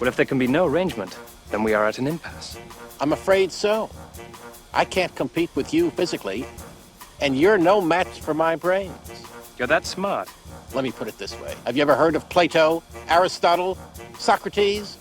Well, if there can be no arrangement, then we are at an impasse. I'm afraid so. I can't compete with you physically, and you're no match for my brains. You're that smart. Let me put it this way. Have you ever heard of Plato, Aristotle, Socrates?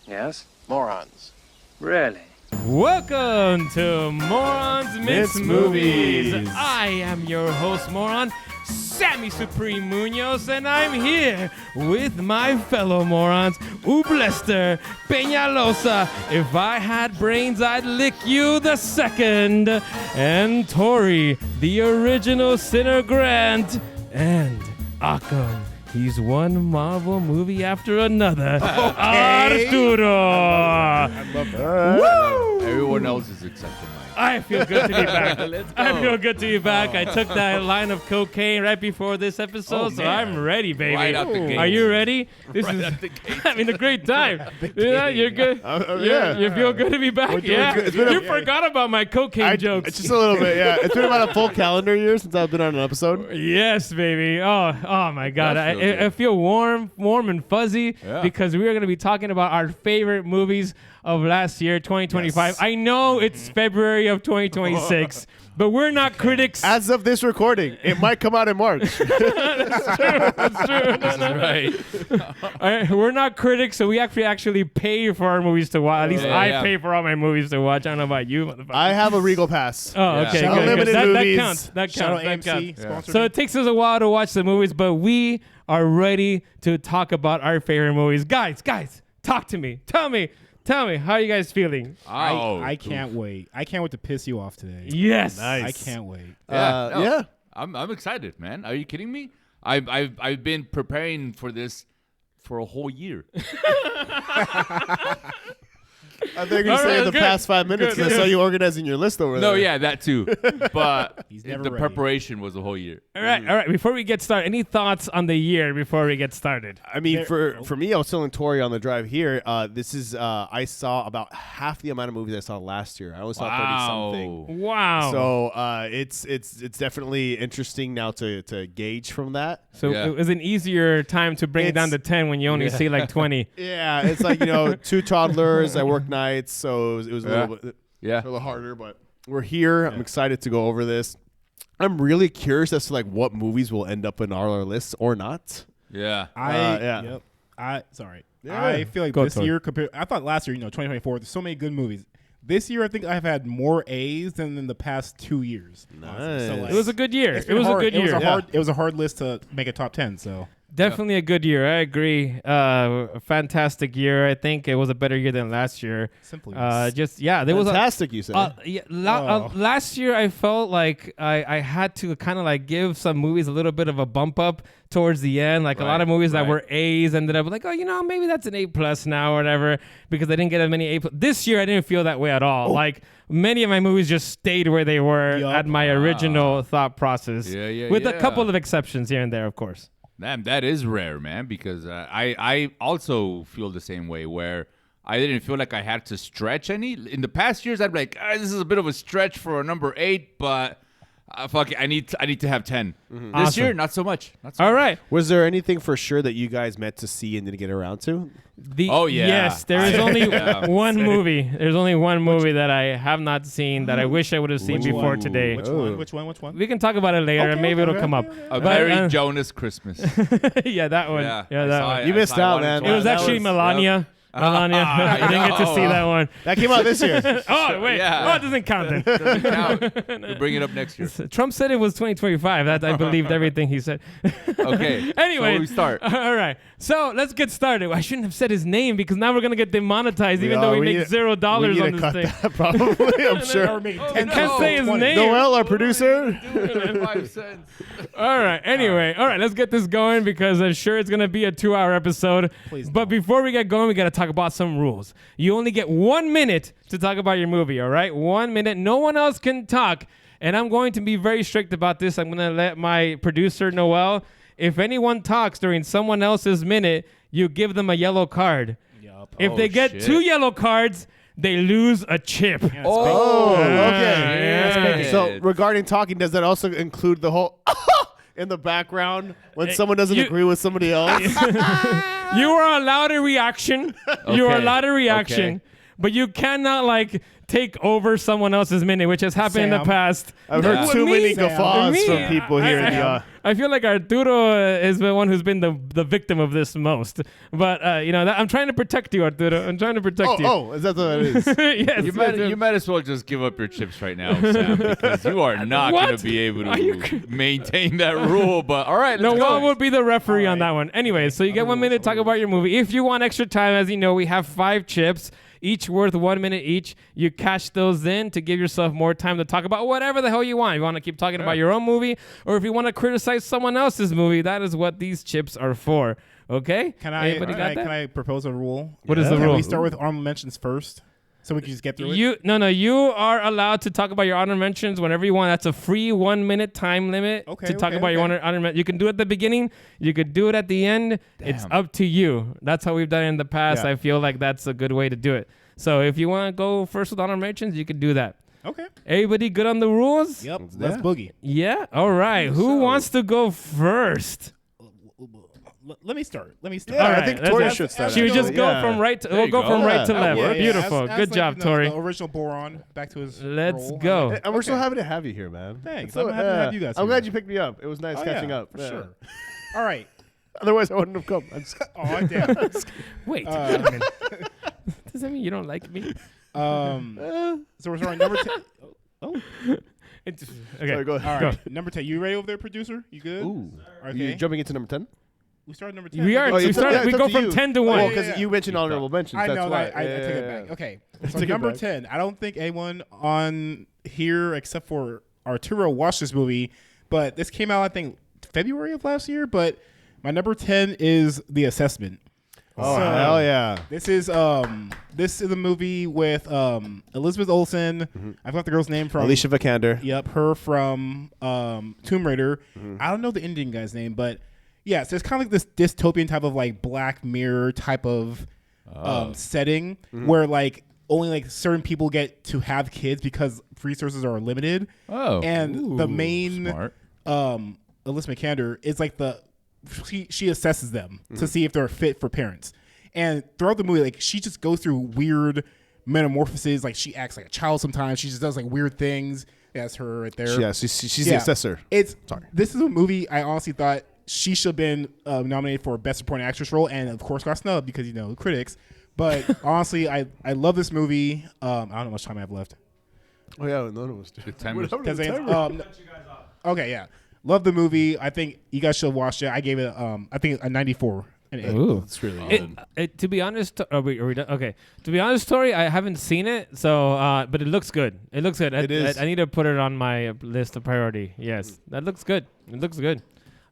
Yes? Morons. Really? Welcome to Morons Miss Movies. I am your host, Moron, Sammy Supreme Munoz, and I'm here with my fellow morons, Ublester, Peñalosa, If I Had Brains, I'd Lick You the Second, and Tori, the original Sinner Grant, and Akam. He's one Marvel movie after another. Arturo. I love that. Woo! Everyone else is accepting mine. I feel good to be back. Let's go. I feel good to be back. I took that line of cocaine right before this episode, so I'm ready, baby. Right out the gate. Are you ready? This Right is out the gate. having a great time. Yeah, you're good. Yeah. You feel good to be back? doing Yeah. good. It's been You forgot about my cocaine jokes. Just a little bit, yeah. It's been about a full calendar year since I've been on an episode. Yes, baby. Oh my God. That feels I feel warm and fuzzy Yeah. because we are going to be talking about our favorite movies of last year, 2025. Yes. I know it's February of 2026, but we're not critics. As of this recording, it might come out in March. That's true. Right. We're not critics, so we actually pay for our movies to watch. At least Yeah, I yeah. pay for all my movies to watch. I don't know about you, motherfucker. I have a Regal Pass. Oh, Yeah. okay, Shout out good. Limited That Movies. counts. That Shout out counts. That AMC. counts. Sponsored. So it takes us a while to watch the movies, but we are ready to talk about our favorite movies. Guys, talk to me. Tell me, how are you guys feeling? I can't wait. I can't wait to piss you off today. Yes. I can't wait. Yeah. I'm excited, man. Are you kidding me? I've been preparing for this for a whole year. I think you're All saying right, the good. past 5 minutes. Good. I saw you organizing your list over there. No, yeah, that too. But He's the never ready. preparation was a whole year. All right. Before we get started, any thoughts on the year before we get started? I mean, for me, I was telling Tori on the drive here, this is, I saw about half the amount of movies I saw last year. I only saw 30-something. Wow. So it's definitely interesting now to gauge from that. So Yeah. it was an easier time to bring it down to 10 when you only see like 20. Yeah, it's like, 2 toddlers. I work nights, so it was a little bit Yeah. a little harder. But we're here. I'm excited to go over this. I'm really curious as to like what movies will end up in our lists or not. Yeah. Yeah. I feel like Go, this Tori. year compared. I thought last year, 2024, there's so many good movies. This year, I think I've had more A's than in the past 2 years. honestly. So, Nice. like, It was a good year. it's It been was a hard. good year. It was a hard list to make a top 10. So Definitely a good year. I agree. A fantastic year. I think it was a better year than last year. simply, There was Fantastic, you said. last year I felt like I had to kind of like give some movies a little bit of a bump up towards the end. Like a lot of movies that right. were A's ended up like, maybe that's an A+ now or whatever, because I didn't get as many A+. This year I didn't feel that way at all. Like many of my movies just stayed where they were Yup. at my original thought process. Yeah, with a yeah. couple of exceptions here and there, of course. Damn, that is rare, man, because I also feel the same way where I didn't feel like I had to stretch any. In the past years, I'd be like, this is a bit of a stretch for a number 8, but fuck it, I need to have 10. This Awesome. year, not so much. All right. Was there anything for sure that you guys meant to see and didn't get around to? Oh, yeah. Yes, there is only Yeah. one movie. There's only one movie that I have not seen that I wish I would have seen Which before one? today. Which Oh. one? We can talk about it later. Okay, Maybe it'll okay, come up. okay, A But, very Jonas Christmas. yeah, that one. Yeah, Yeah, I that saw one. it. You I missed saw out, one man. It was twice. actually Melania. Melania. I didn't get to see that one. That came out this year. Oh, wait. Yeah. Oh, it doesn't count then. Doesn't count. We'll bring it up next year. Trump said it was 2025. That I believed everything he said. Okay. Anyway, so we start. All right. So let's get started. I shouldn't have said his name because now we're gonna get demonetized, even though we make $0 we need on to this cut thing. that probably. I'm sure. I can't say his name. Noel, our producer. 5 cents. All right. Anyway, all right. Let's get this going because I'm sure it's gonna be a 2-hour episode. Please But before we get going, we gotta talk about some rules. You only get 1 minute to talk about your movie. All right, 1 minute. No one else can talk, and I'm going to be very strict about this. I'm gonna let my producer Noel. If anyone talks during someone else's minute, you give them a yellow card. Yup. If they get shit. 2 yellow cards, they lose a chip. Oh, Yeah, okay. yeah. So regarding talking, does that also include the whole in the background when someone doesn't you- agree with somebody else. You are allowed a reaction. You are Okay. allowed a reaction, Okay. but you cannot like take over someone else's minute, which has happened in the Sam. past. I've heard With too me- many Sam. guffaws me, from people here in the. I feel like Arturo is the one who's been the victim of this most. But I'm trying to protect you, Arturo. I'm trying to protect you. Oh, is that what it is? Yes. You might as well just give up your chips right now, Sam, because you are not What? going to be able Are you to maintain that rule. But all right, No let's go. one would be the referee on that one. Anyway, so you get 1 minute to talk about your movie. If you want extra time, as you know, we have 5 chips, each worth 1 minute each. You cash those in to give yourself more time to talk about whatever the hell you want. If you want to keep talking about your own movie, or if you want to criticize someone else's movie, that is what these chips are for. Okay? Anybody got that? Can I propose a rule? What is the Can rule? we start with honorable mentions first, so we can just get through it? You are allowed to talk about your honor mentions whenever you want. That's a free 1 minute time limit Okay, to talk okay, about your okay. honor mentions. You can do it at the beginning. You could do it at the end. It's Damn. up to you. That's how we've done it in the past. Yeah. I feel like that's a good way to do it. So if you want to go first with honor mentions, you can do that. Okay. Everybody good on the rules? Yep. Let's boogie. Yeah? All right. Who wants to go first? Let me start. Yeah, All I right, think let's Tori just- should start. Should we just actually. go Yeah. from right to There we'll you go go. from right Yeah. to left. Yeah, Beautiful. As Good like, job, Tori. The original Boron back to his. Let's role. go. Hey, and we're so Okay. happy to have you here, man. Thanks. So, I'm happy to have you guys I'm here. glad you picked me up. It was nice Oh, catching yeah, up. for Yeah. sure. All right. Otherwise, I wouldn't have come. I'm just- Oh damn. Wait. Uh, Does that mean you don't like me? so we're starting number 10. Oh. Okay. Sorry, go ahead. All right. Number 10. You ready over there, producer? You good? Ooh. Okay. You jumping into number 10? We started number 10. We are. Oh, we it's up- started. yeah, we it's go up to from you. 10 to Oh, 1. because you mentioned honorable mentions. I That's know why. that. I take it Yeah. back. Okay. Take So it number back. 10. I don't think anyone on here except for Arturo watched this movie, but this came out I think February of last year. But my number 10 is The Assessment. Oh, So, hell yeah. This is a movie with Elizabeth Olsen. I forgot the girl's name from Alicia Vikander. Yep, her from Tomb Raider. Mm-hmm. I don't know the Indian guy's name, but yeah, so it's kind of like this dystopian type of like Black Mirror type of setting Mm-hmm. where like only like certain people get to have kids because resources are limited. Oh. And the main Smart. Elizabeth Vikander is like she assesses them Mm-hmm. to see if they're fit for parents. And throughout the movie, like she just goes through weird metamorphoses. Like she acts like a child sometimes. She just does like weird things. That's her right there. Yeah, she's the assessor. This is a movie I honestly thought she should have been nominated for Best Supporting Actress role, and of course got snubbed because the critics. But honestly, I love this movie. I don't know how much time I have left. Oh, yeah, none of us do. The timer's- Because okay, yeah, love the movie. I think you guys should watch it. I gave it I think a 94. Ooh. It's really good. To be honest, are we done? Okay. To be honest, Tori, I haven't seen it, so but it looks good. It looks good. It is. I need to put it on my list of priority. Yes, that looks good. It looks good.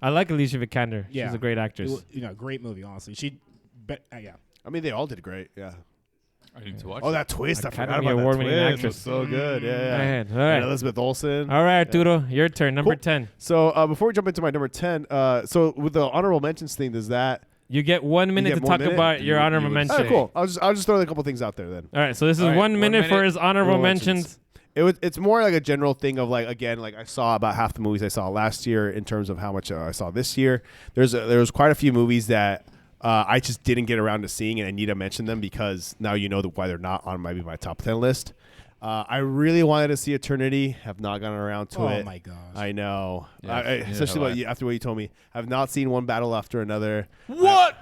I like Alicia Vikander. Yeah. She's a great actress. Great movie. Honestly, yeah. I mean, they all did great. Yeah. I need to watch Oh, it. that twist! I forgot Academy about that Award-winning twist. actress. It was so good. Yeah. Ahead. All And right. Elizabeth Olsen. All right, Arturo, your turn. Number Cool. 10. So before we jump into my number 10, so with the honorable mentions thing, does that? You get 1 minute get to 1 talk minute? about your You honorable would- mention. All right, cool. I'll just throw a couple things out there then. All right, so this is All right, 1 minute for minute. his honorable Honorable mentions. It's more like a general thing of like, again, like I saw about half the movies I saw last year in terms of how much I saw this year. There was quite a few movies that I just didn't get around to seeing, and I need to mention them because now you know why they're not on maybe my top 10 list. I really wanted to see Eternity. Have not gotten around to it. Oh my gosh. I know. Yeah, Especially after what you told me. I've not seen one battle after another. What?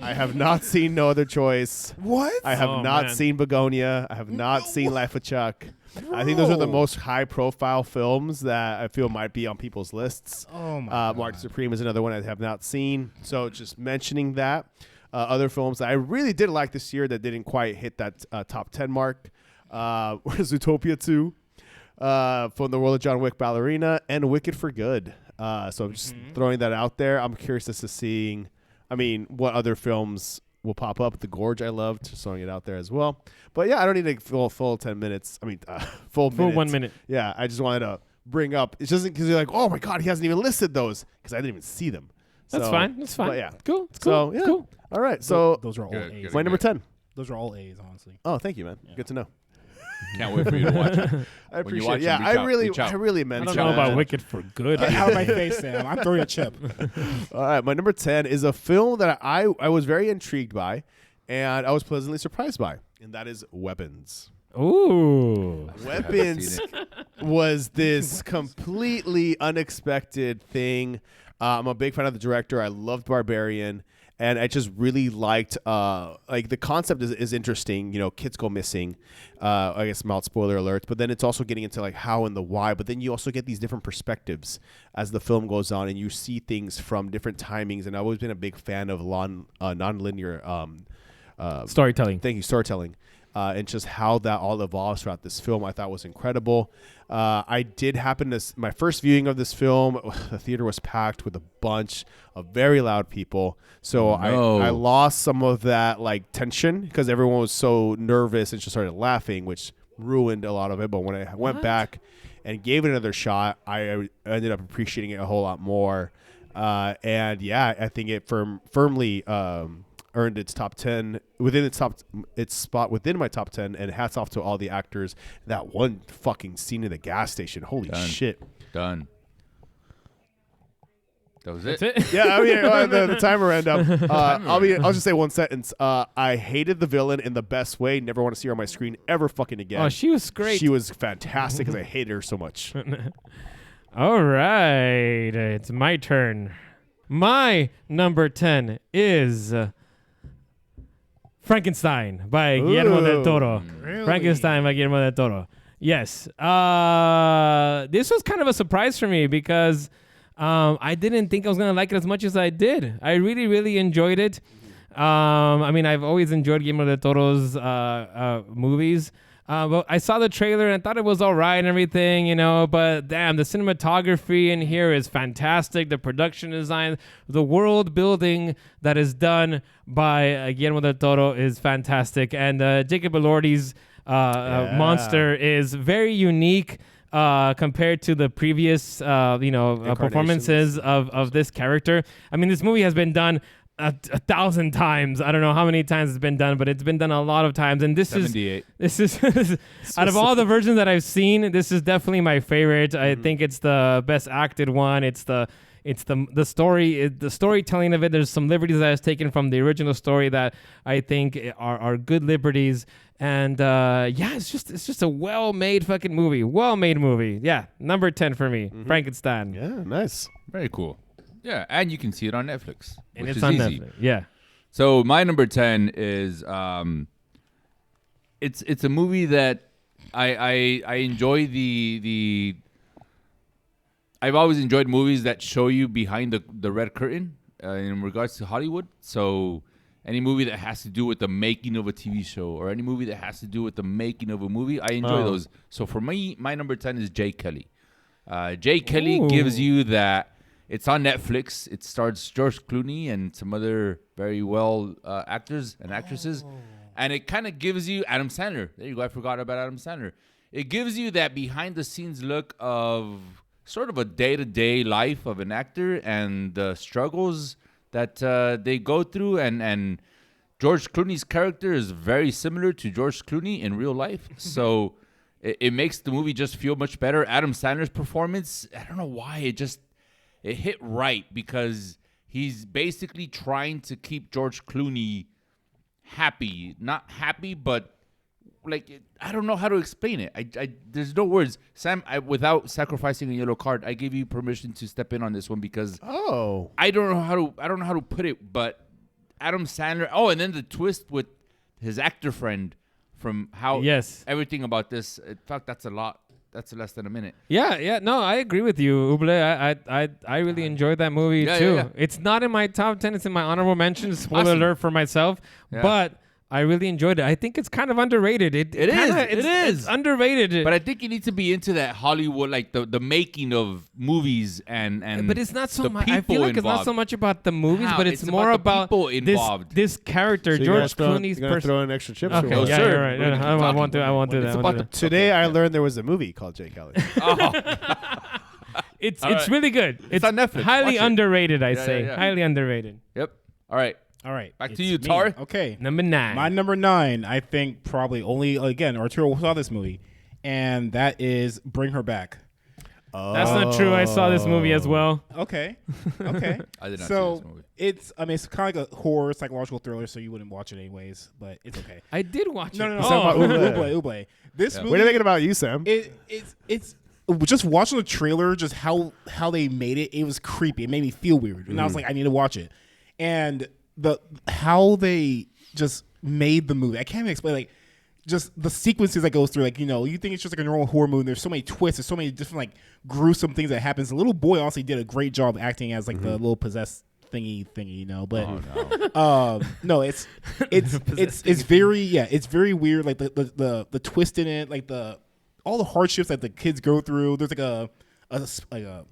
I have not seen No Other Choice. What? I have Oh, not man. seen Begonia. I have not seen Life of Chuck. I think those are the Bro. most high-profile films that I feel might be on people's lists. Oh my Mark Supreme is another one I have not seen. So just mentioning that. Other films that I really did like this year that didn't quite hit that top 10 mark was Zootopia 2, From the World of John Wick, Ballerina, and Wicked for Good. So I'm just throwing that out there. I'm curious as to seeing, what other films will pop up. The Gorge I loved, just throwing it out there as well. But yeah, I don't need a full 10 minutes. Full For 1 minute. Yeah, I just wanted to bring up. It's just because you're like, oh my God, he hasn't even listed those because I didn't even see them. That's So- fine. That's fine. But yeah. Cool. It's cool. So yeah. Cool. All right. So those are all Good, A's. good. my number 10. Those are all A's, honestly. Oh, thank you, man. Good to know. Can't wait for you to watch it. I When you appreciate watch it. Yeah, them, reach out. I really I meant don't to. know about out. Wicked for good. Get out of my face, Sam. I'm throwing a chip. All right, my number 10 is a film that I was very intrigued by, and I was pleasantly surprised by, and that is Weapons. Ooh. Weapons seen was this completely unexpected thing. I'm a big fan of the director. I loved Barbarian, and I just really liked like the concept is interesting. You know, kids go missing. I guess mild spoiler alert, but then it's also getting into like how and the why. But then you also get these different perspectives as the film goes on, and you see things from different timings. And I've always been a big fan of non-linear Storytelling. thank you, storytelling. And just how that all evolves throughout this film, I thought was incredible. I did happen to my first viewing of this film. The theater was packed with a bunch of very loud people, so No. I lost some of that like tension because everyone was so nervous and just started laughing, which ruined a lot of it. But when I went back and gave it another shot, I ended up appreciating it a whole lot more. And yeah, I think it firmly. Earned its top 10 its spot within my top 10, and hats off to all the actors. That one fucking scene in the gas station, holy Done. shit. Done. That was it. That's it. Yeah, I mean the timer ran up. I'll just say one sentence. I hated the villain in the best way. Never want to see her on my screen ever fucking again. Oh, she was great. She was fantastic because I hated her so much. All right. It's my turn. My number 10 is Frankenstein by Guillermo del Toro. Really? Frankenstein by Guillermo del Toro. Yes. This was kind of a surprise for me because I didn't think I was going to like it as much as I did. I really, really enjoyed it. I mean, I've always enjoyed Guillermo del Toro's movies. But I saw the trailer and I thought it was all right and everything, you know, but damn, the cinematography in here is fantastic. The production design, the world building that is done by Guillermo del Toro is fantastic. And Jacob Elordi's monster is very unique compared to the previous, performances of this character. I mean, this movie has been done a 1,000 times. I don't know how many times it's been done, but it's been done a lot of times. And this 78. is out of all the versions that I've seen, this is definitely my favorite. I think it's the best acted one. It's the story, the storytelling of it. There's some liberties that is taken from the original story that I think are good liberties. And it's just a well-made fucking movie. Well-made movie. Yeah, number 10 for me. Frankenstein. Yeah, nice. Very cool. Yeah, and you can see it on Netflix, And which it's is on easy. Netflix. Yeah. So my number 10 is it's a movie that I enjoy the I've always enjoyed movies that show you behind the red curtain in regards to Hollywood. So any movie that has to do with the making of a TV show or any movie that has to do with the making of a movie, I enjoy those. So for me, my number 10 is Jay Kelly. Jay Kelly gives you that. It's on Netflix. It stars George Clooney and some other very well actors and actresses. And it kind of gives you Adam Sandler. There you go. I forgot about Adam Sandler. It gives you that behind-the-scenes look of sort of a day-to-day life of an actor and the struggles that they go through. And George Clooney's character is very similar to George Clooney in real life. So it makes the movie just feel much better. Adam Sandler's performance, I don't know why, it hit right because he's basically trying to keep George Clooney happy. Not happy, but like, I don't know how to explain it. I there's no words. Sam, without sacrificing a yellow card, I give you permission to step in on this one because I don't know how to put it, but Adam Sandler. Oh, and then the twist with his actor friend from how everything about this. In fact, that's a lot. That's less than a minute. Yeah. No, I agree with you, Uble. I really enjoyed that movie too. Yeah. It's not in my top 10. It's in my honorable mentions. Spoiler Awesome. alert for myself. Yeah. But I really enjoyed it. I think it's kind of underrated. It is. It's underrated. But I think you need to be into that Hollywood, like the making of movies and but it's not so the much. I feel people like it's not involved. so much about the movies, Wow, but it's it's more about the about people involved. this character, So George Clooney's You're gonna person. throw in extra chips. Okay, or No, what? yeah, sir. you're right. We're gonna keep I talking. won't do that. It's I won't about do that. Today I learned there was a movie called Jay Kelly. It's All right. really good. It's on Netflix. Highly Watch it. underrated, I Yeah, say. yeah. Highly underrated. Yep. All right. All right. Back to it's you, me. Tar. Okay. Number 9. My number 9, I think probably only, again, Arturo saw this movie, and that is Bring Her Back. That's not true. I saw this movie as well. Okay. I did not see So this movie. it's kind of like a horror psychological thriller, so you wouldn't watch it anyways, but it's okay. I did watch No, it. no, no. Is that Oh. about Uble. This movie. What are you thinking about you, Sam? It's just watching the trailer, just how they made it. It was creepy. It made me feel weird, and I was like, I need to watch it. And how they just made the movie, I can't even explain. Like, just the sequences that goes through. Like, you think it's just like a normal horror movie. There's so many twists. There's so many different like gruesome things that happens. The little boy honestly did a great job acting as like the little possessed thingy. But no, it's very it's very weird. Like the twist in it, like all the hardships that the kids go through. There's like a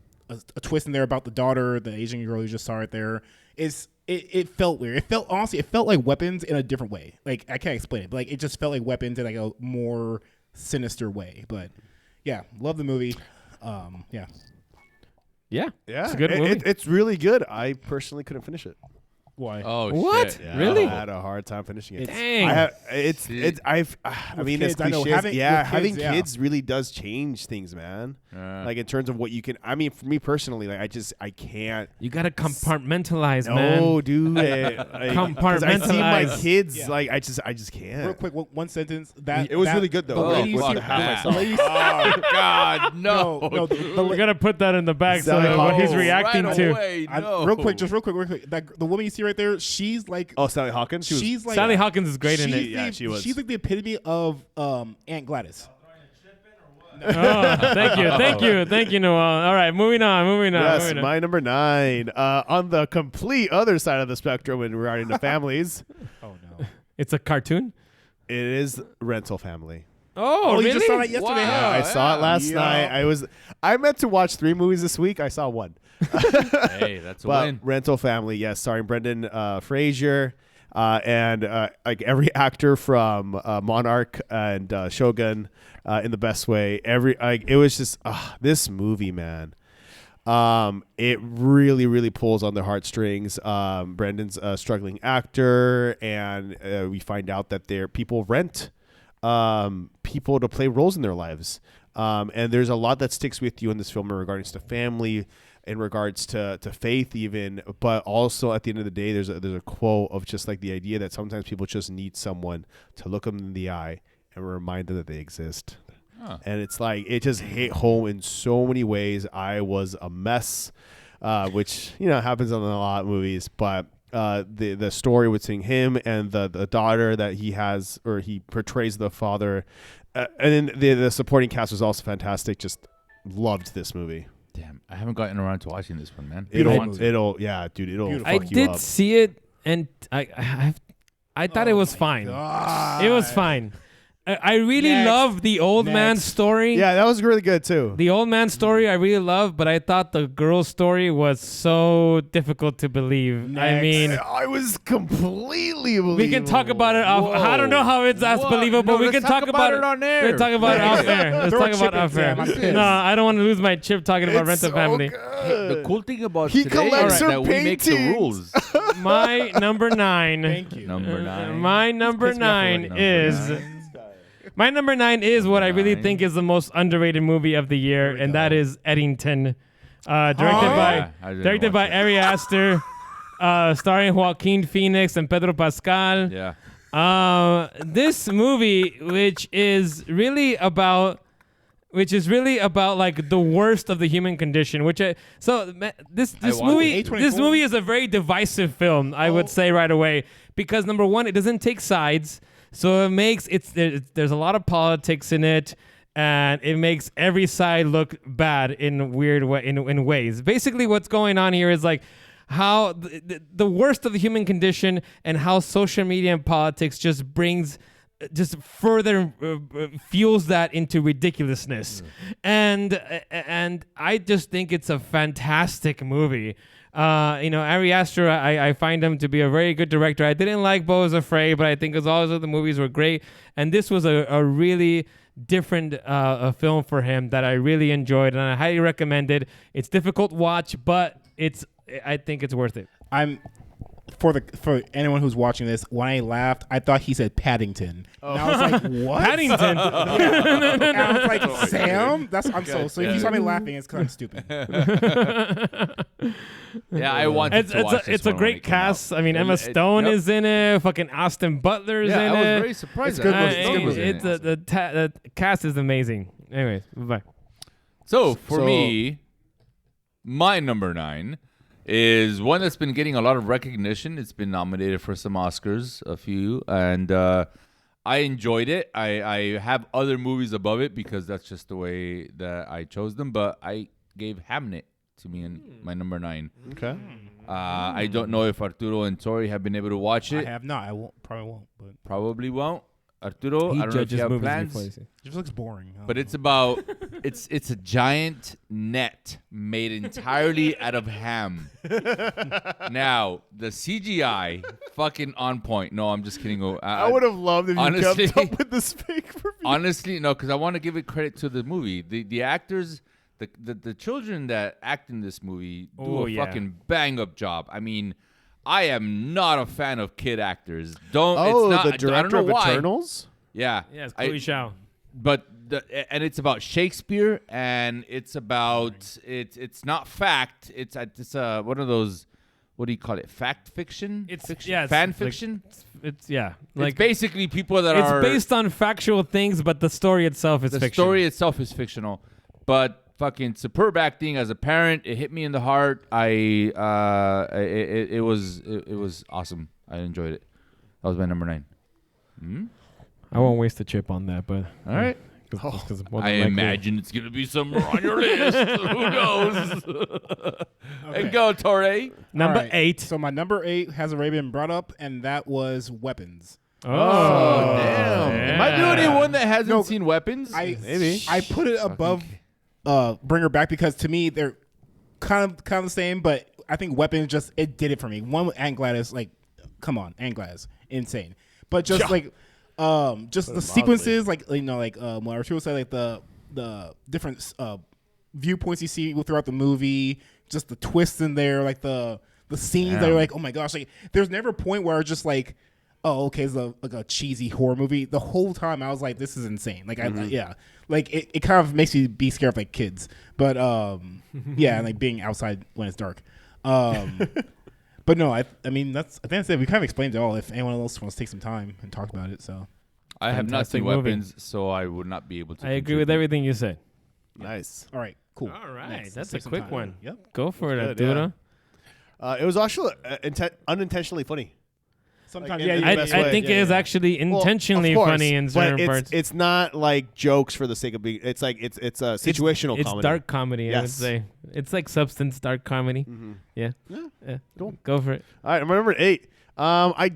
twist in there about the daughter, the Asian girl you just saw right there. It felt weird. It felt like Weapons in a different way. Like, I can't explain it, but like it just felt like Weapons in like a more sinister way. But yeah, love the movie. Yeah. Yeah. Yeah, It's a good movie. It's really good. I personally couldn't finish it. Why? Oh, What? shit. Yeah, Really? I had a hard time finishing it. Dang. I mean, it's kids, I know. cliches. Having- Yeah, with having kids, yeah. kids really does change things, man. Like in terms of what you can. I mean, for me personally, like I can't. You gotta compartmentalize, man. No, dude. 'Cause I see my Compartmentalize. kids. Yeah. Like I just can't. Real quick, one sentence. That It was that- really good, though. The Oh, lady you fuck see, that. the lady- Oh, God, no. no, You gotta put that in the back so Sally that what he's Hawkins. reacting right to. Away, no. real quick. That the woman you see right there, she's like, Oh, Sally Hawkins. she's like, Sally Hawkins is great in she's it. Yeah, she was. She's like the epitome of Aunt Gladys. Oh, thank you, Noel. All right, moving on. Yes, my number 9. On the complete other side of the spectrum when regarding to families, Oh no. It's a cartoon. it is Rental Family. Oh, really? You just saw that yesterday. Wow. huh? I saw it last night. I meant to watch 3 movies this week. I saw 1. Hey, that's a But win. Rental Family, yes, starring Brendan Fraser and like every actor from Monarch and Shogun in the best way. It was just this movie, man. It really pulls on the heartstrings. Brendan's a struggling actor, and we find out that people rent people to play roles in their lives. And there's a lot that sticks with you in this film in regards to family, in regards to faith even, but also at the end of the day, there's a quote of just like the idea that sometimes people just need someone to look them in the eye and remind them that they exist. And it's like, it just hit home in so many ways. I was a mess, which, happens in a lot of movies, but the story with seeing him and the daughter that he has, or he portrays the father, and then the supporting cast was also fantastic. Just loved this movie. Damn, I haven't gotten around to watching this one, man. Beautiful It'll movie. it'll Beautiful. I fuck you did up. see it, and I thought it was fine. It was fine. I really Next. love the old man Next. story. Yeah, that was really good too. The old man story I really love, but I thought the girl story was so difficult to believe. I Next. mean, I was completely believable. we can talk about it off. I don't know how it's as Whoa. believable. No, we let's can talk about it on air. Let's talk about it off air. Let's Throw a talk chip about it off in, air. Sam. I'm pissed. No, I don't want to lose my chip talking about It's Rental so Family. good. The cool thing about He today collects is her that we make the paintings. rules. My number 9. Thank you. Number 9. My number pissed me off 9 already. Number is. 9. My number 9 is what I really 9. think is the most underrated movie of the year, and that is Eddington, directed Yeah, I didn't directed by watch it. Ari Aster, starring Joaquin Phoenix and Pedro Pascal. Yeah. This movie, which is really about like the worst of the human condition. This watched movie it. this movie is a very divisive film. I would say right away, because number one, it doesn't take sides. So it makes there's a lot of politics in it, and it makes every side look bad in weird in ways. Basically, what's going on here is like how the worst of the human condition, and how social media and politics just further fuels that into ridiculousness. And I just think it's a fantastic movie. Ari Aster, I find him to be a very good director. I didn't like Beau is Afraid, but I think all his other movies were great. And this was a really different a film for him that I really enjoyed, and I highly recommend it. It's difficult to watch, but I think it's worth it. I'm for anyone who's watching this, when I laughed, I thought he said Paddington. And I was like, what? Paddington. And I was like, Sam? So if you saw me laughing, it's because I'm stupid. Yeah, I wanted to watch this It's a one when great it came cast. out. I mean, Emma Stone yep. is in it. Fucking Austin Butler's Yeah, in I was it. very surprised. It's good. that It's good. was in It's it. the cast is amazing. Anyways, bye. So for So- me, my number 9 is one that's been getting a lot of recognition. It's been nominated for some Oscars, a few, and I enjoyed it. I have other movies above it because that's just the way that I chose them. But I gave Hamnet to me in my number 9. Okay. I don't know if Arturo and Tori have been able to watch I it. have not. I probably won't. But Probably won't. Arturo, He I don't know if you judges have movies plans. before he sees. it just looks boring. But it's about it's a giant net made entirely out of ham. Now the CGI fucking on point. No, I'm just kidding. I would have loved if you honestly- kept up with this fake review. Honestly, no, because I want to give it credit to the movie. The actors, the children that act in this movie do Oh, a yeah. fucking bang up job. I mean, I am not a fan of kid actors. Don't. Oh, it's not, the I don't director know of why. Eternals? Yeah. Yeah, it's I- Chloe Zhao. but it's about Shakespeare, and it's about it's not fact. It's one of those, what do you call it? Fact fiction? It's fiction? yeah, it's fan like- fiction. It's yeah, It's basically people that are. it's based on factual things, but the story itself is the fiction. story itself is fictional, but fucking superb acting as a parent. It hit me in the heart. It was awesome. I enjoyed it. That was my number 9. I won't waste a chip on that, but All right. I imagine it's gonna be somewhere on your list. Who knows? And go, Torre. Number All right, 8. So my number 8 has already been brought up, and that was Weapons. Oh, Damn. Am I the only one that hasn't No, seen Weapons? Maybe. I put it above Bring Her Back because to me they're kind of the same, but I think Weapons it did it for me. One with Aunt Gladys, like, come on, Aunt Gladys, insane. But just just the sequences, like when Arturo said, like the different viewpoints you see throughout the movie, just the twists in there, like the scenes that are like, oh my gosh, like there's never a point where it's just like, oh, okay, it's like a cheesy horror movie. The whole time I was like, this is insane. Like, like it kind of makes you be scared of like kids, but yeah, and like being outside when it's dark. But no, I mean that's I think that's it. We kind of explained it all. If anyone else wants to take some time and talk about it, so I have not Fantastic seen movie. Weapons, so I would not be able to. I agree with everything you said. Nice. all right, cool. All right, Next, that's let's a take some quick time. one. Yep. Go for it, Good, Arturo. It was actually unintentionally funny. Sometimes, in yeah, the you- I, best I way. think it is actually Well, intentionally of course, funny in certain but parts. it's not like jokes for the sake of being. It's like it's a situational It's comedy. dark comedy, I would Yes. say. It's like substance dark comedy. Yeah. Yeah. Cool. Go for it. All right, number 8. I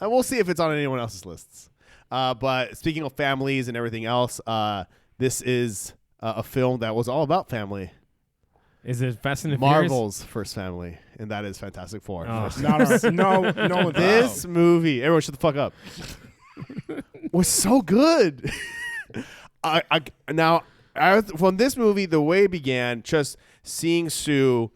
will see if it's on anyone else's lists. But speaking of families and everything else, this is a film that was all about family. Is it Fast and the Furious? Marvel's first family, and that is Fantastic Four. Oh. no. This movie, everyone shut the fuck up, was so good. From this movie, the way it began, just seeing Sue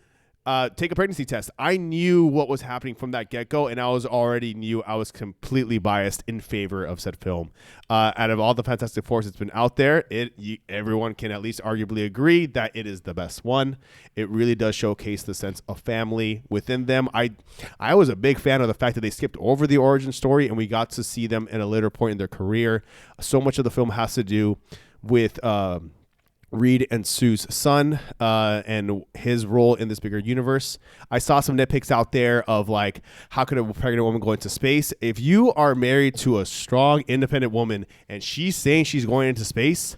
take a pregnancy test, I knew what was happening from that get-go, and I was completely biased in favor of said film. Out of all the Fantastic Fours that's been out there, everyone can at least arguably agree that it is the best one. It really does showcase the sense of family within them. I was a big fan of the fact that they skipped over the origin story, and we got to see them at a later point in their career. So much of the film has to do with Reed and Sue's son and his role in this bigger universe. I saw some nitpicks out there of like, how could a pregnant woman go into space? If you are married to a strong, independent woman and she's saying she's going into space,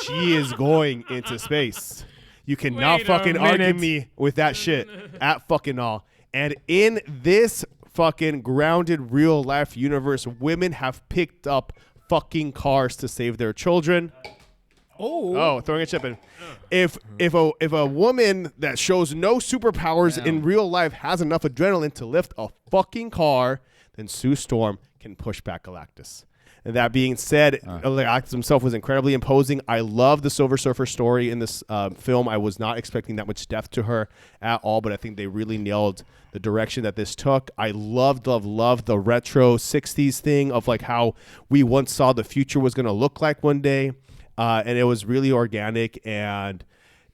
she is going into space. You cannot Wait a fucking argue minute. me with that shit at fucking all. And in this fucking grounded real life universe, women have picked up fucking cars to save their children. Oh, throwing a chip in. If a woman that shows no superpowers in real life has enough adrenaline to lift a fucking car, then Sue Storm can push back Galactus. And that being said, the actor himself was incredibly imposing. I love the Silver Surfer story in this film. I was not expecting that much depth to her at all, but I think they really nailed the direction that this took. I loved the retro 60s thing of like how we once saw the future was going to look like one day. And it was really organic, and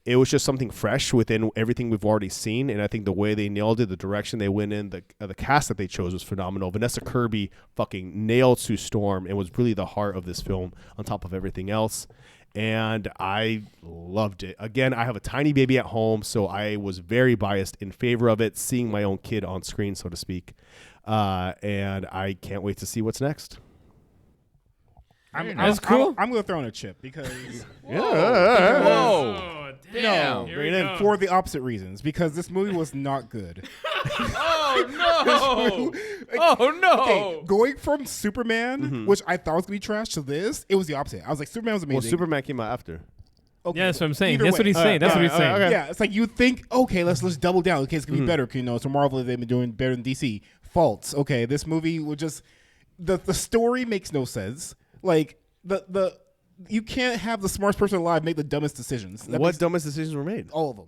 it was just something fresh within everything we've already seen. And I think the way they nailed it, the direction they went in, the cast that they chose was phenomenal. Vanessa Kirby fucking nailed Sue Storm and was really the heart of this film on top of everything else. And I loved it. Again, I have a tiny baby at home, so I was very biased in favor of it, seeing my own kid on screen, so to speak. And I can't wait to see what's next. That's cool. I'm going to throw in a chip because Whoa. Damn. Here we go. for the opposite reasons, because this movie was not good. Oh, no. Oh, no. Okay, going from Superman, which I thought was going to be trash, to this, it was the opposite. I was like, Superman was amazing. Well, Superman came out after. Okay, Yeah, that's what I'm saying. either That's way. what he's saying. That's what he's saying. okay. Yeah, it's like you think, okay, let's double down. Okay, it's gonna be better. You know, so Marvel, they've been doing better than DC. Faults. Okay, this movie will just the story makes no sense. Like the you can't have the smartest person alive make the dumbest decisions. That What makes- dumbest decisions were made? all of them.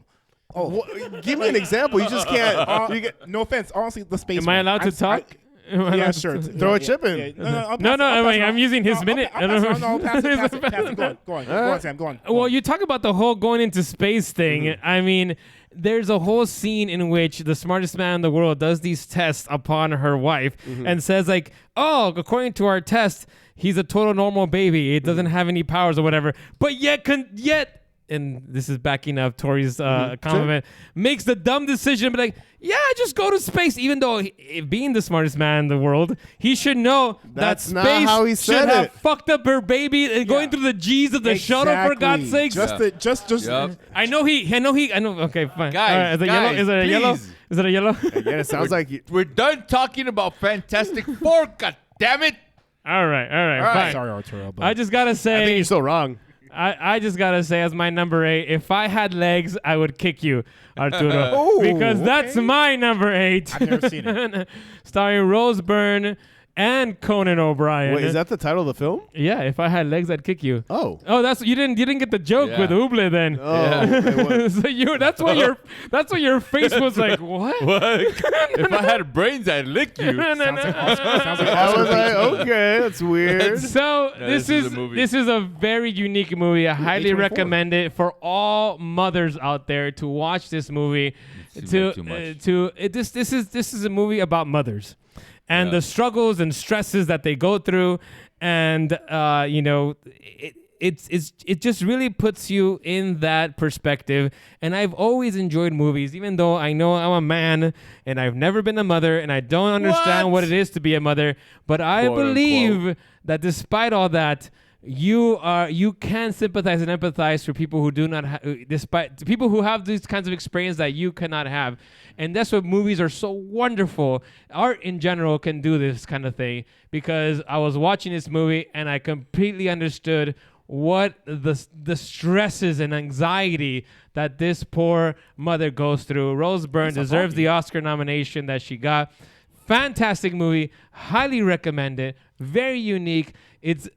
All of them. Give me an example. You just can't. You get, No offense, honestly, the space. Am I one. allowed to I'm- talk? Am I yeah, allowed to sure. talk? Throw a chip in. No, I'm using his minute. I'll pass it on. Pass it. Go on, Sam. Go on. Well, you talk about the whole going into space thing. Mm-hmm. I mean, there's a whole scene in which the smartest man in the world does these tests upon her wife Mm-hmm. and says like, "Oh, according to our test, he's a total normal baby. It doesn't have any powers or whatever." But yet, and this is backing up Tori's compliment, makes the dumb decision, but like, yeah, just go to space. Even though being the smartest man in the world, he should know That's that not space how he should said have it. fucked up her baby and going through the G's of the shuttle, for God's sakes. Just Yep. I know. Okay, fine. Guys, All right, is it yellow? guys, Is it a yellow? please. Is it a yellow? yeah, it sounds like you, We're done talking about Fantastic Four. God damn it. all right, right. fine. sorry, Arturo. But I just gotta I think say, you're so wrong. I just gotta say, as my number 8, if I had legs, I would kick you, Arturo, Oh, because that's okay. my number 8. I've never seen it. Starring Rose Byrne and Conan O'Brien. Wait, is that the title of the film? Yeah, if I had legs, I'd kick you. Oh. Oh, that's you didn't get the joke Yeah. with Uble then. Oh. So that's why your face was like, what? What? If I had brains, I'd lick you. No. I was like, okay, that's weird. So No, this this is is a movie. this is a very unique movie. I highly A24. recommend it for all mothers out there to watch this movie. seems like too much. This is a movie about mothers and Yeah. the struggles and stresses that they go through, and it just really puts you in that perspective. And I've always enjoyed movies, even though I know I'm a man and I've never been a mother and I don't understand what it is to be a mother. But I Quote, believe unquote. that despite all that, you can sympathize and empathize for people who do not despite people who have these kinds of experience that you cannot have. And that's what movies are so wonderful. Art in general can do this kind of thing, because I was watching this movie and I completely understood what the stresses and anxiety that this poor mother goes through. Rose Byrne deserves the Oscar nomination that she got. Fantastic movie, highly recommend it. Very unique. It's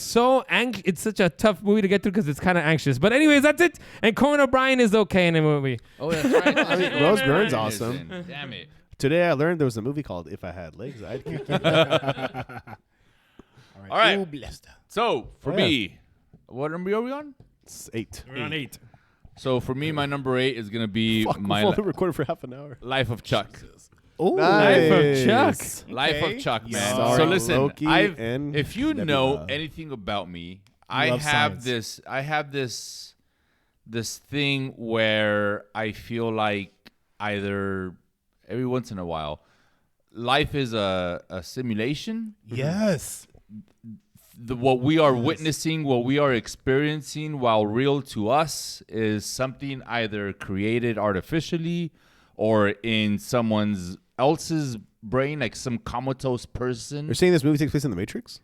such a tough movie to get through because it's kind of anxious. But anyways, that's it. And Conan O'Brien is okay in the movie. Oh, that's right. I mean, Rose Byrne's awesome. Damn it. Today I learned there was a movie called If I Had Legs, I'd Kick You. All right. Ooh, blessed. So, for Oh, yeah. me, what number are we on? It's 8. We're on 8. So, for me, my number 8 is going to be Fuck, my we've only recorded for half an hour. Life of Chuck. Oh, Life of Chuck. Life of Chuck, man. Starring So listen, Loki and if you know Nebula. anything about me, I love have science. this thing where I feel like either every once in a while, life is a simulation. Yes. What we are witnessing, what we are experiencing, while real to us, is something either created artificially or in someone else's brain, like some comatose person. You're saying this movie takes place in the Matrix?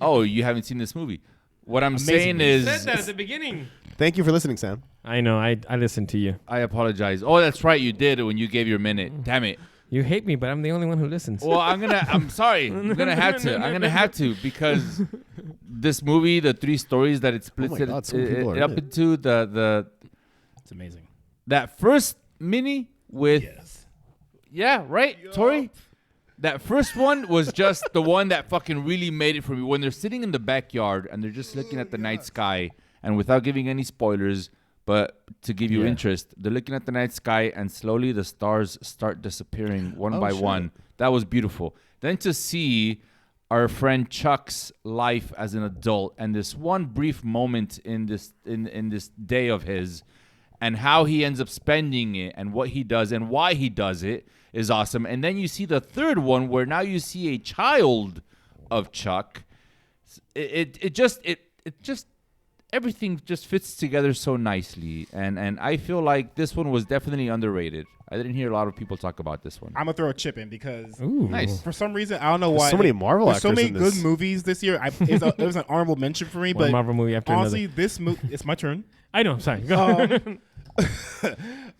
Oh, you haven't seen this movie. What I'm Amazing saying movie. is, Said that at the beginning. Thank you for listening, Sam. I know. I listened to you. I apologize. Oh, that's right, you did when you gave your minute. Damn it. You hate me, but I'm the only one who listens. Well, I'm sorry. I'm gonna have to because this movie, the 3 stories that it splits my God, so many people are it up in it. into the It's amazing. that first mini with yeah, right, Tori. That first one was just the one that fucking really made it for me. When they're sitting in the backyard and they're just looking at the night sky, and without giving any spoilers, but to give you interest, they're looking at the night sky and slowly the stars start disappearing one by one. That was beautiful. Then to see our friend Chuck's life as an adult and this one brief moment in this in this day of his, and how he ends up spending it and what he does and why he does it is awesome. And then you see the third one where now you see a child of Chuck. It just everything just fits together so nicely, and I feel like this one was definitely underrated. I didn't hear a lot of people talk about this one. I'm gonna throw a chip in because Nice. for some reason I don't know why. so many Marvel there's so actors many in good this. movies this year. It was an honorable mention for me, One but Marvel movie after honestly, another. this movie. It's my turn. I know. Sorry. Go.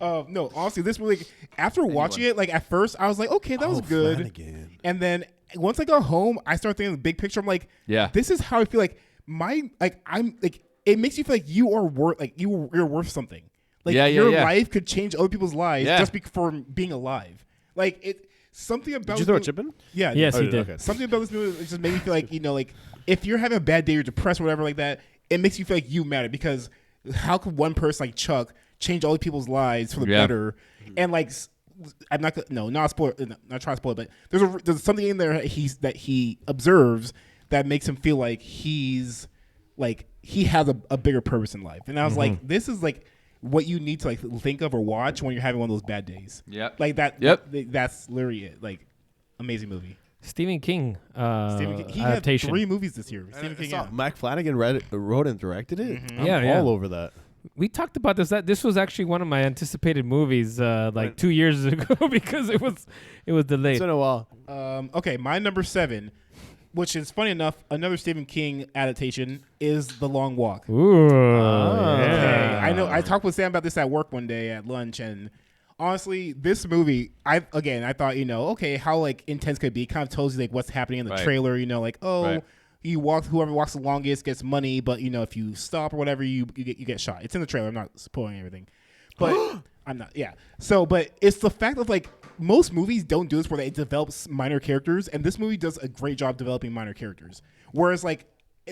No, honestly, this movie. Like, after watching it, like at first, I was like, okay, that was good. Flanagan. And then once I got home, I started thinking of the big picture. I'm like, Yeah. this is how I feel. Like I'm like, it makes you feel like you are worth, like you're worth something. Like your life could change other people's lives just for being alive. Like it, something about. Did you throw a chip in? Yeah. Yes, Oh, he did. okay. Something about this movie just made me feel like, like if you're having a bad day or depressed or whatever like that, it makes you feel like you matter, because how could one person like Chuck change all these people's lives for the better? And like, I'm not not spoil, not trying to spoil it, but there's something in there that he observes that makes him feel like he's like he has a bigger purpose in life. And I was like, this is like what you need to like think of or watch when you're having one of those bad days. Yep. Like that. Yep. That's literally it. Like, amazing movie. Stephen King. Stephen King. He had adaptation. 3 movies this year. Stephen I King. saw Yeah. Mac Flanagan wrote and directed it. I'm Yeah. all over that. We talked about this. That this was actually one of my anticipated movies, like 2 years ago, because it was delayed. It's been a while. Okay, my number 7, which is funny enough, another Stephen King adaptation, is The Long Walk. Ooh. Okay, I know. I talked with Sam about this at work one day at lunch, and honestly, this movie, I thought, okay, how like intense could it be? It kind of tells you like what's happening in the trailer. Like, whoever walks the longest gets money, but if you stop or whatever, you get shot. It's in the trailer. I'm not spoiling everything, but I'm not. Yeah. So, but it's the fact of like most movies don't do this where they develop minor characters, and this movie does a great job developing minor characters. Whereas like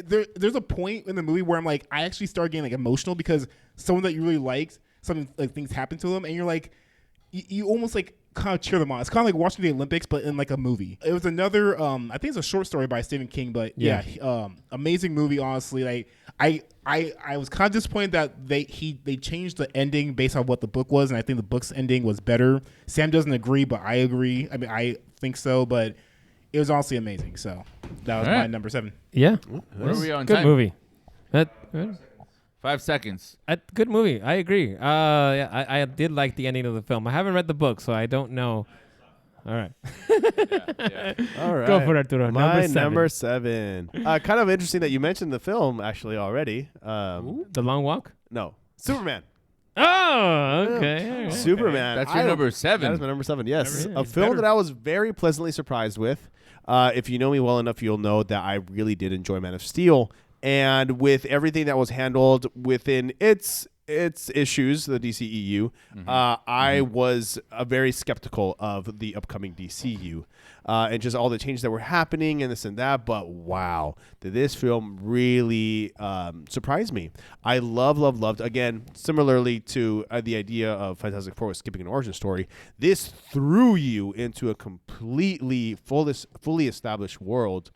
there's a point in the movie where I'm like, I actually started getting like emotional because someone that you really liked, something like things happen to them, and you're like, you almost like kind of cheer them on. It's kind of like watching the Olympics, but in like a movie. It was another, I think it's a short story by Stephen King, but amazing movie. Honestly, like I was kind of disappointed that they changed the ending based on what the book was, and I think the book's ending was better. Sam doesn't agree, but I agree. I mean, I think so, but it was honestly amazing. So that was my number 7. Yeah. What are we on Good time? movie. That 5 seconds. good movie. I agree. Yeah, I did like the ending of the film. I haven't read the book, so I don't know. All right. All right. Go for it, Arturo. My Number 7. number 7. Kind of interesting that you mentioned the film actually already. The Long Walk? No, Superman. Oh, okay. Superman. That's your number 7. That is my number 7. Yes, Number- a film better. that I was very pleasantly surprised with. If you know me well enough, you'll know that I really did enjoy Man of Steel, and with everything that was handled within its issues, the DCEU, I was very skeptical of the upcoming DCU and just all the changes that were happening and this and that. But wow, did this film really surprise me. I loved, again, similarly to the idea of Fantastic Four skipping an origin story, this threw you into a completely fully established world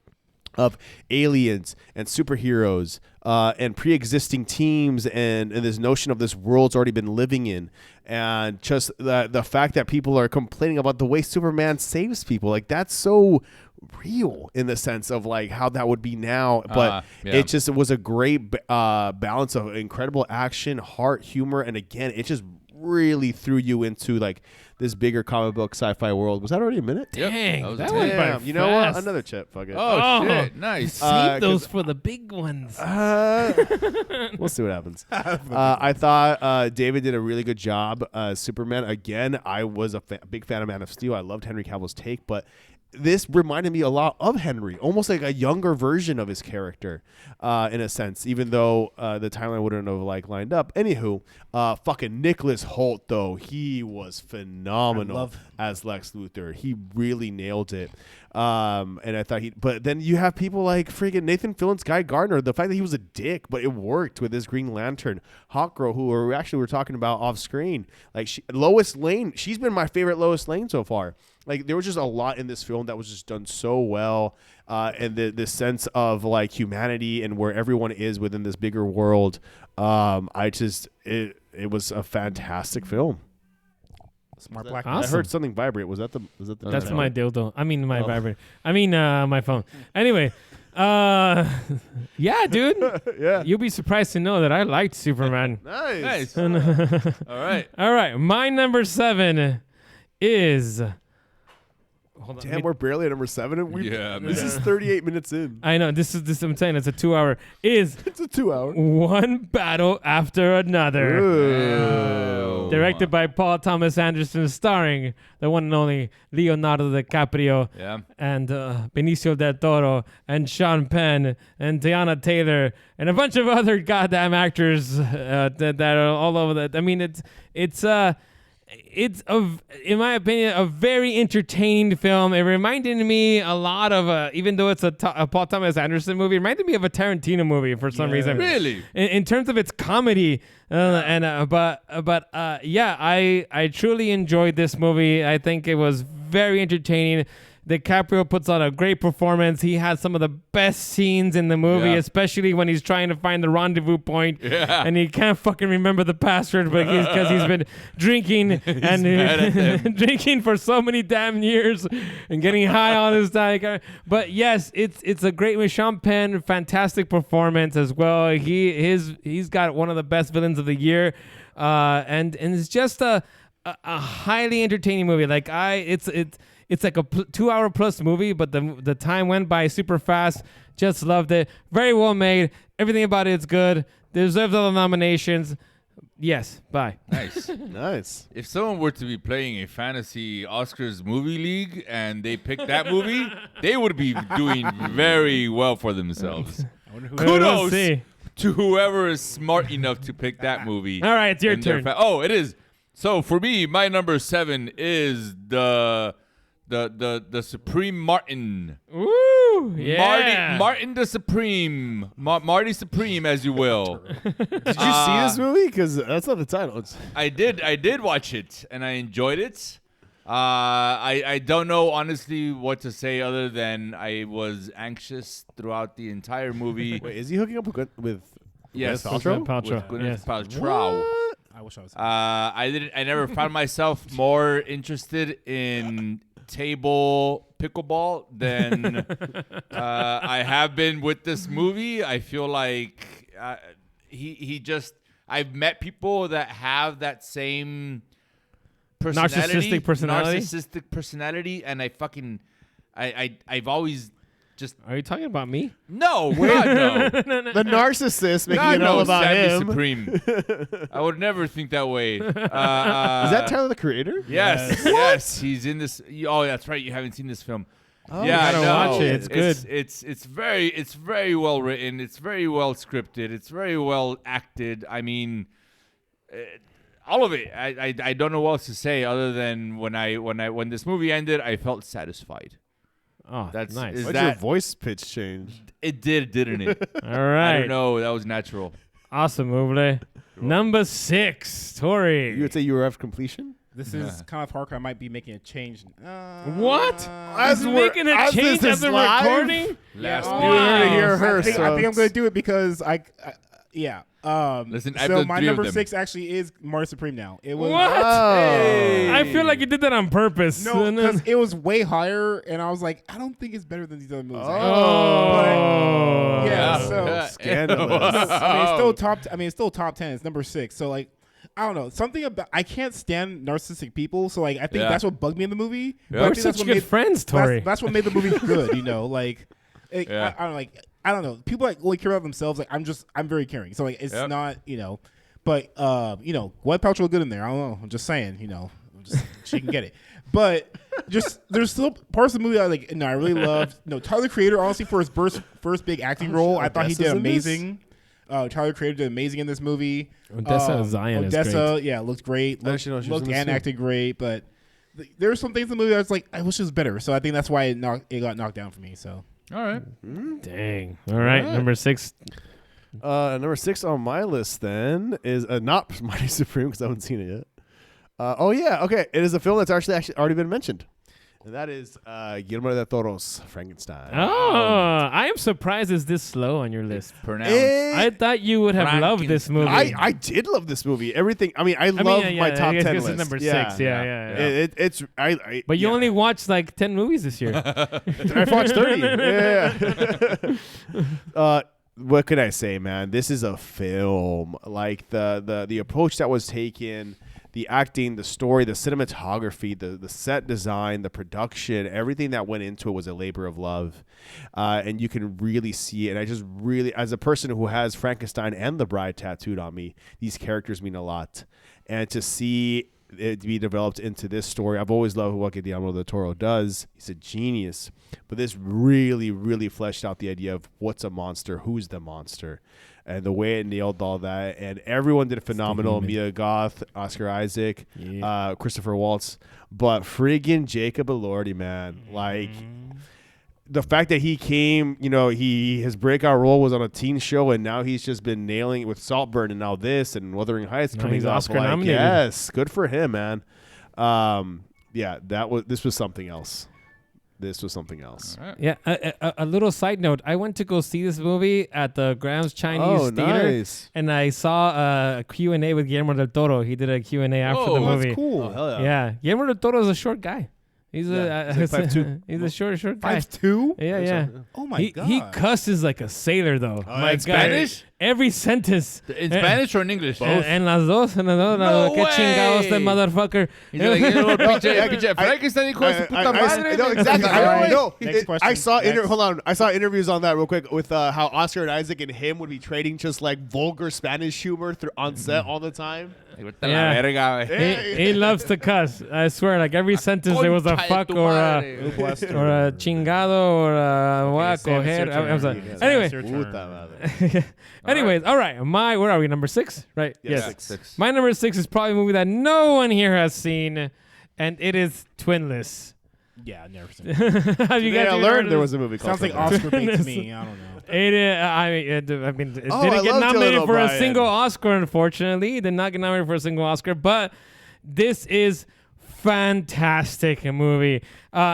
of aliens and superheroes and pre-existing teams and this notion of this world's already been living in, and just the fact that people are complaining about the way Superman saves people, like that's so real in the sense of like how that would be now, but it was a great balance of incredible action, heart, humor, and again it just really threw you into like this bigger comic book sci-fi world. Was that already a minute? Dang, that was that a went by Damn, you know what? fast. Another chip. Fuck it. Oh, shit, nice. Save those 'cause- for the big ones. We'll see what happens. I thought David did a really good job. Superman, again, I was a big fan of Man of Steel. I loved Henry Cavill's take, but this reminded me a lot of Henry, almost like a younger version of his character, in a sense, even though the timeline wouldn't have like lined up. Anywho, fucking Nicholas Hoult, though, he was phenomenal as Lex Luthor. He really nailed it. And I thought but then you have people like friggin' Nathan Fillion's Guy Gardner. The fact that he was a dick, but it worked with his Green Lantern. Hawkgirl, who we're talking about off screen, like Lois Lane, she's been my favorite Lois Lane so far. Like there was just a lot in this film that was just done so well, and the sense of like humanity and where everyone is within this bigger world. It was a fantastic film. Smart black. Awesome. I heard something vibrate. Was that the? That's my dildo. I mean, my vibrator. I mean, my phone. Anyway, yeah, dude. Yeah. You'll be surprised to know that I liked Superman. Nice. All right. All right, my number 7 is. Hold on. Damn, we're barely at number 7. And Yeah, this man. is 38 minutes in. I know this. I'm saying it's a 2-hour. Is It's a 2-hour. One Battle After Another. Oh. Directed by Paul Thomas Anderson, starring the one and only Leonardo DiCaprio Yeah. and Benicio del Toro and Sean Penn and Tiana Taylor and a bunch of other goddamn actors that are all over that. I mean, it's in my opinion, a very entertaining film. It reminded me a lot of, even though it's a Paul Thomas Anderson movie, it reminded me of a Tarantino movie for some reason. Really? In terms of its comedy, but I truly enjoyed this movie. I think it was very entertaining. DiCaprio puts on a great performance. He has some of the best scenes in the movie, Yeah. especially when he's trying to find the rendezvous point, Yeah. and he can't fucking remember the password, but because he's been drinking and mad at them. drinking for so many damn years and getting high on his diet. But yes, it's a great with Sean Penn, fantastic performance as well. He's got one of the best villains of the year, and it's just a highly entertaining movie. Like it's like a 2-hour plus movie, but the time went by super fast. Just loved it. Very well made. Everything about it is good. Deserves all the nominations. Yes. Bye. Nice. Nice. If someone were to be playing a fantasy Oscars movie league and they picked that movie, they would be doing very well for themselves. We'll Kudos see. to whoever is smart enough to pick that movie. All right, it's your in their turn. oh, it is. So for me, my number 7 is the Supreme Martin. Woo! Yeah. Martin the Supreme. Marty Supreme, as you will. Did you see this movie? Because that's not the title. It's I did watch it and I enjoyed it. I don't know honestly what to say other than I was anxious throughout the entire movie. Wait, is he hooking up with Yes, Gwyneth Paltrow? Paltrow. with Gwyneth Yes. Paltrow. I wish I was. I never found myself more interested in table pickleball than I have been with this movie. I feel like I've met people that have that same personality, Narcissistic personality? and I've always just Are you talking about me? no, God, no. the narcissist making God, it all no, about Sammy him. Supreme. I would never think that way. Is that Tyler the Creator? Yes, yes, he's in this. Oh, that's right. You haven't seen this film. Oh, yeah, gotta no, watch it. It's good. It's very well written. It's very well scripted. It's very well acted. I mean, all of it. I don't know what else to say other than when this movie ended, I felt satisfied. Oh, That's nice. is Why'd your that voice pitch change? it did, didn't it? All right. I don't know. That was natural. Awesome, Uble. Number 6, Tori. You would say you were at completion? This is kind of hardcore. I might be making a change. What? As He's we're- making a as change this as is a live? recording? Last Wow. year. You're gonna hear her. I think I'm going to do it because yeah. Listen, I've so done my 3 of number them. 6 actually is Marty Supreme now. It was What? Oh. I feel like you did that on purpose. no, because it was way higher, and I was like, I don't think it's better than these other movies. Oh. Yeah, so Scandalous. I mean, it's still top. I mean, it's still top 10. It's number 6. So like, I don't know, something about I can't stand narcissistic people, so like I think Yeah. that's what bugged me in the movie. But I We're think that's such what good friends, Tori. That's what made the movie good, you know. Like, Yeah. I don't know. People like only care about themselves. Like I'm very caring. So like it's Yep. not, you know. But Gwyneth Paltrow good in there. I don't know. I'm just saying, you know, she can get it. But just there's still parts of the movie I like. No, I really loved. No, Tyler Creator honestly for his first big acting role, I thought he did Odessa's in this? amazing. Tyler Creator did amazing in this movie. Odessa Zion is Odessa, great. yeah, looked great. I actually know she was Looked in this and too. acted great, but there were some things in the movie I was like, I wish it was better. So I think that's why it got knocked down for me. So All right. Dang. All right, number 6. Number 6 on my list then is not Mighty Supreme because I haven't seen it yet. Oh yeah, okay. It is a film that's actually already been mentioned, and that is Guillermo del Toro's Frankenstein. Oh, I am surprised it's this slow on your list. Pronounced. I thought you would have loved this movie. I did love this movie. Everything. I mean, I love yeah, my top I guess 10 this list. is number Yeah. 6. Yeah. It's I But you yeah. only watched like 10 movies this year. I've watched 30. Yeah. What can I say, man? This is a film. Like the approach that was taken, the acting, the story, the cinematography, the set design, the production, everything that went into it was a labor of love. And you can really see it. And I just really, as a person who has Frankenstein and the Bride tattooed on me, these characters mean a lot. And to see it be developed into this story, I've always loved what Guillermo del Toro does. He's a genius. But this really, really fleshed out the idea of what's a monster, who's the monster, and the way it nailed all that. And everyone did phenomenal. Mia Goth, Oscar Isaac, Christopher Waltz. But friggin' Jacob Elordi, man. Like, the fact that he came, his breakout role was on a teen show, and now he's just been nailing it with Saltburn, and now this, and Wuthering Heights Now coming he's off. Oscar Like, nominated. yes, good for him, man. This was something else. This was something else. Yeah, a little side note. I went to go see this movie at the Graham's Chinese Theater, nice. and I saw a Q&A with Guillermo del Toro. He did a Q&A after the Oh, movie. that's cool. Oh, hell yeah. Yeah, Guillermo del Toro is a short guy. He's Yeah, he's like 5'2". he's a short guy. 5'2"? Yeah. Oh my He god. cusses like a sailor though. My in God. Spanish? Every sentence. In Spanish or in English? En las dos. En las dos. No ¿Qué chingados way. the motherfucker? He's like, pinche Frankenstein, hijo de su puta madre. No, exactly. Next question. I saw Next. hold on. I saw interviews on that real quick with how Oscar and Isaac and him would be trading just like vulgar Spanish humor on set all the time. Yeah. He loves to cuss. I swear, like every sentence there was a Concha de fuck tu or madre. a chingado or a what, Sam, it's your coger. turn. I'm sorry. Sam, Anyway, it's your turn. Puta madre. anyways, all right. Where are we? Number 6, right? Yes. Six. My number 6 is probably a movie that no one here has seen, and it is Twinless. Yeah, I've never seen it. Have you Today guys I ever heard learned of there this? was a movie called Sounds like Twinless. Oscar bait to me. I don't know. It it didn't Oh, I get love nominated Dylan for a O'Brien. single Oscar, unfortunately. It did not get nominated for a single Oscar, but this is fantastic movie.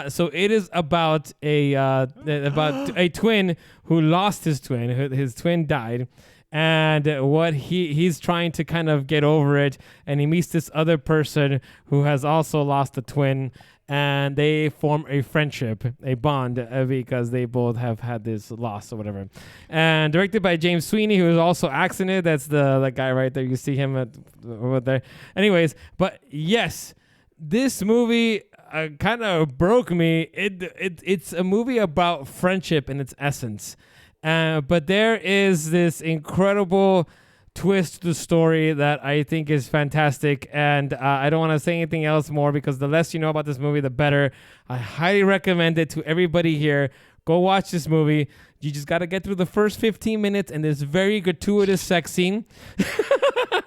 So it is about a twin who lost his twin. His twin died. And what he's trying to kind of get over it, and he meets this other person who has also lost a twin, and they form a friendship, a bond, because they both have had this loss or whatever. And directed by James Sweeney, who is also accented. That's the guy right there. You see him over there. Anyways, but yes, this movie kind of broke me. It's a movie about friendship in its essence. But there is this incredible twist to the story that I think is fantastic. And I don't want to say anything else more because the less you know about this movie, the better. I highly recommend it to everybody here. Go watch this movie. You just got to get through the first 15 minutes and this very gratuitous sex scene.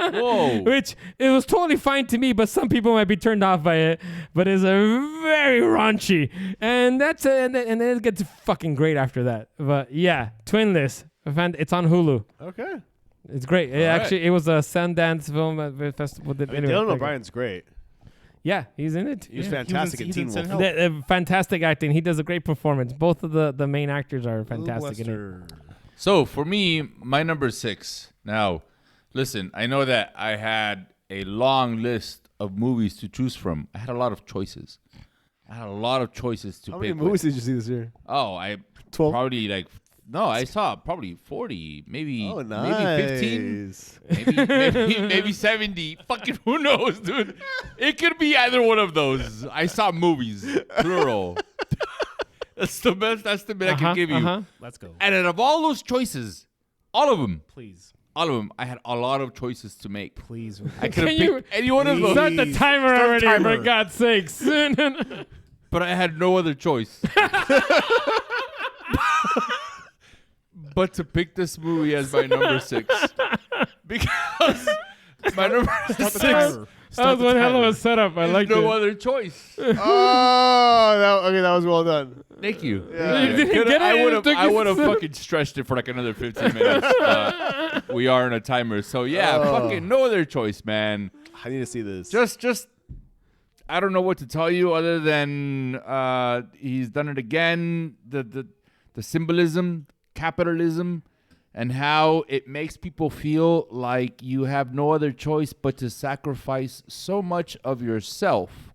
Whoa. Which it was totally fine to me, but some people might be turned off by it. But it's a very raunchy, and that's and then it gets fucking great after that. But yeah, Twinless. It's on Hulu. Okay. It's great. It was a Sundance Film Festival. Dylan O'Brien's great. Yeah, he's in it. He was Yeah. fantastic in He's Teen in Wolf. Silent Hill. Fantastic acting. He does a great performance. Both of the main actors are fantastic in it. So for me, my number 6. Now, listen, I know that I had a long list of movies to choose from. I had a lot of choices. I had a lot of choices to How pick. many movies did you see this year? Oh, I 12? probably like No, I saw probably 40, maybe Oh, maybe 15, nice. maybe 70. Fucking who knows, dude? It could be either one of those. I saw movies, plural. That's the best estimate I can give you. Let's go. And out of all those choices, all of them, Please. I had a lot of choices to make. Please. I could have Can you- picked any one of those, Start the timer Start the already, timer. for God's sakes. but I had no other choice. But to pick this movie as my number 6. Because my number Start the 6 timer. That was one hell of a setup. I like no it. other choice. That was well done. Thank you. Yeah. You didn't get it, I it took I you would have so- fucking stretched it for like another 15 minutes. We are on a timer, so yeah, fucking no other choice, man. I need to see this. Just I don't know what to tell you other than he's done it again. The symbolism, capitalism, and how it makes people feel like you have no other choice but to sacrifice so much of yourself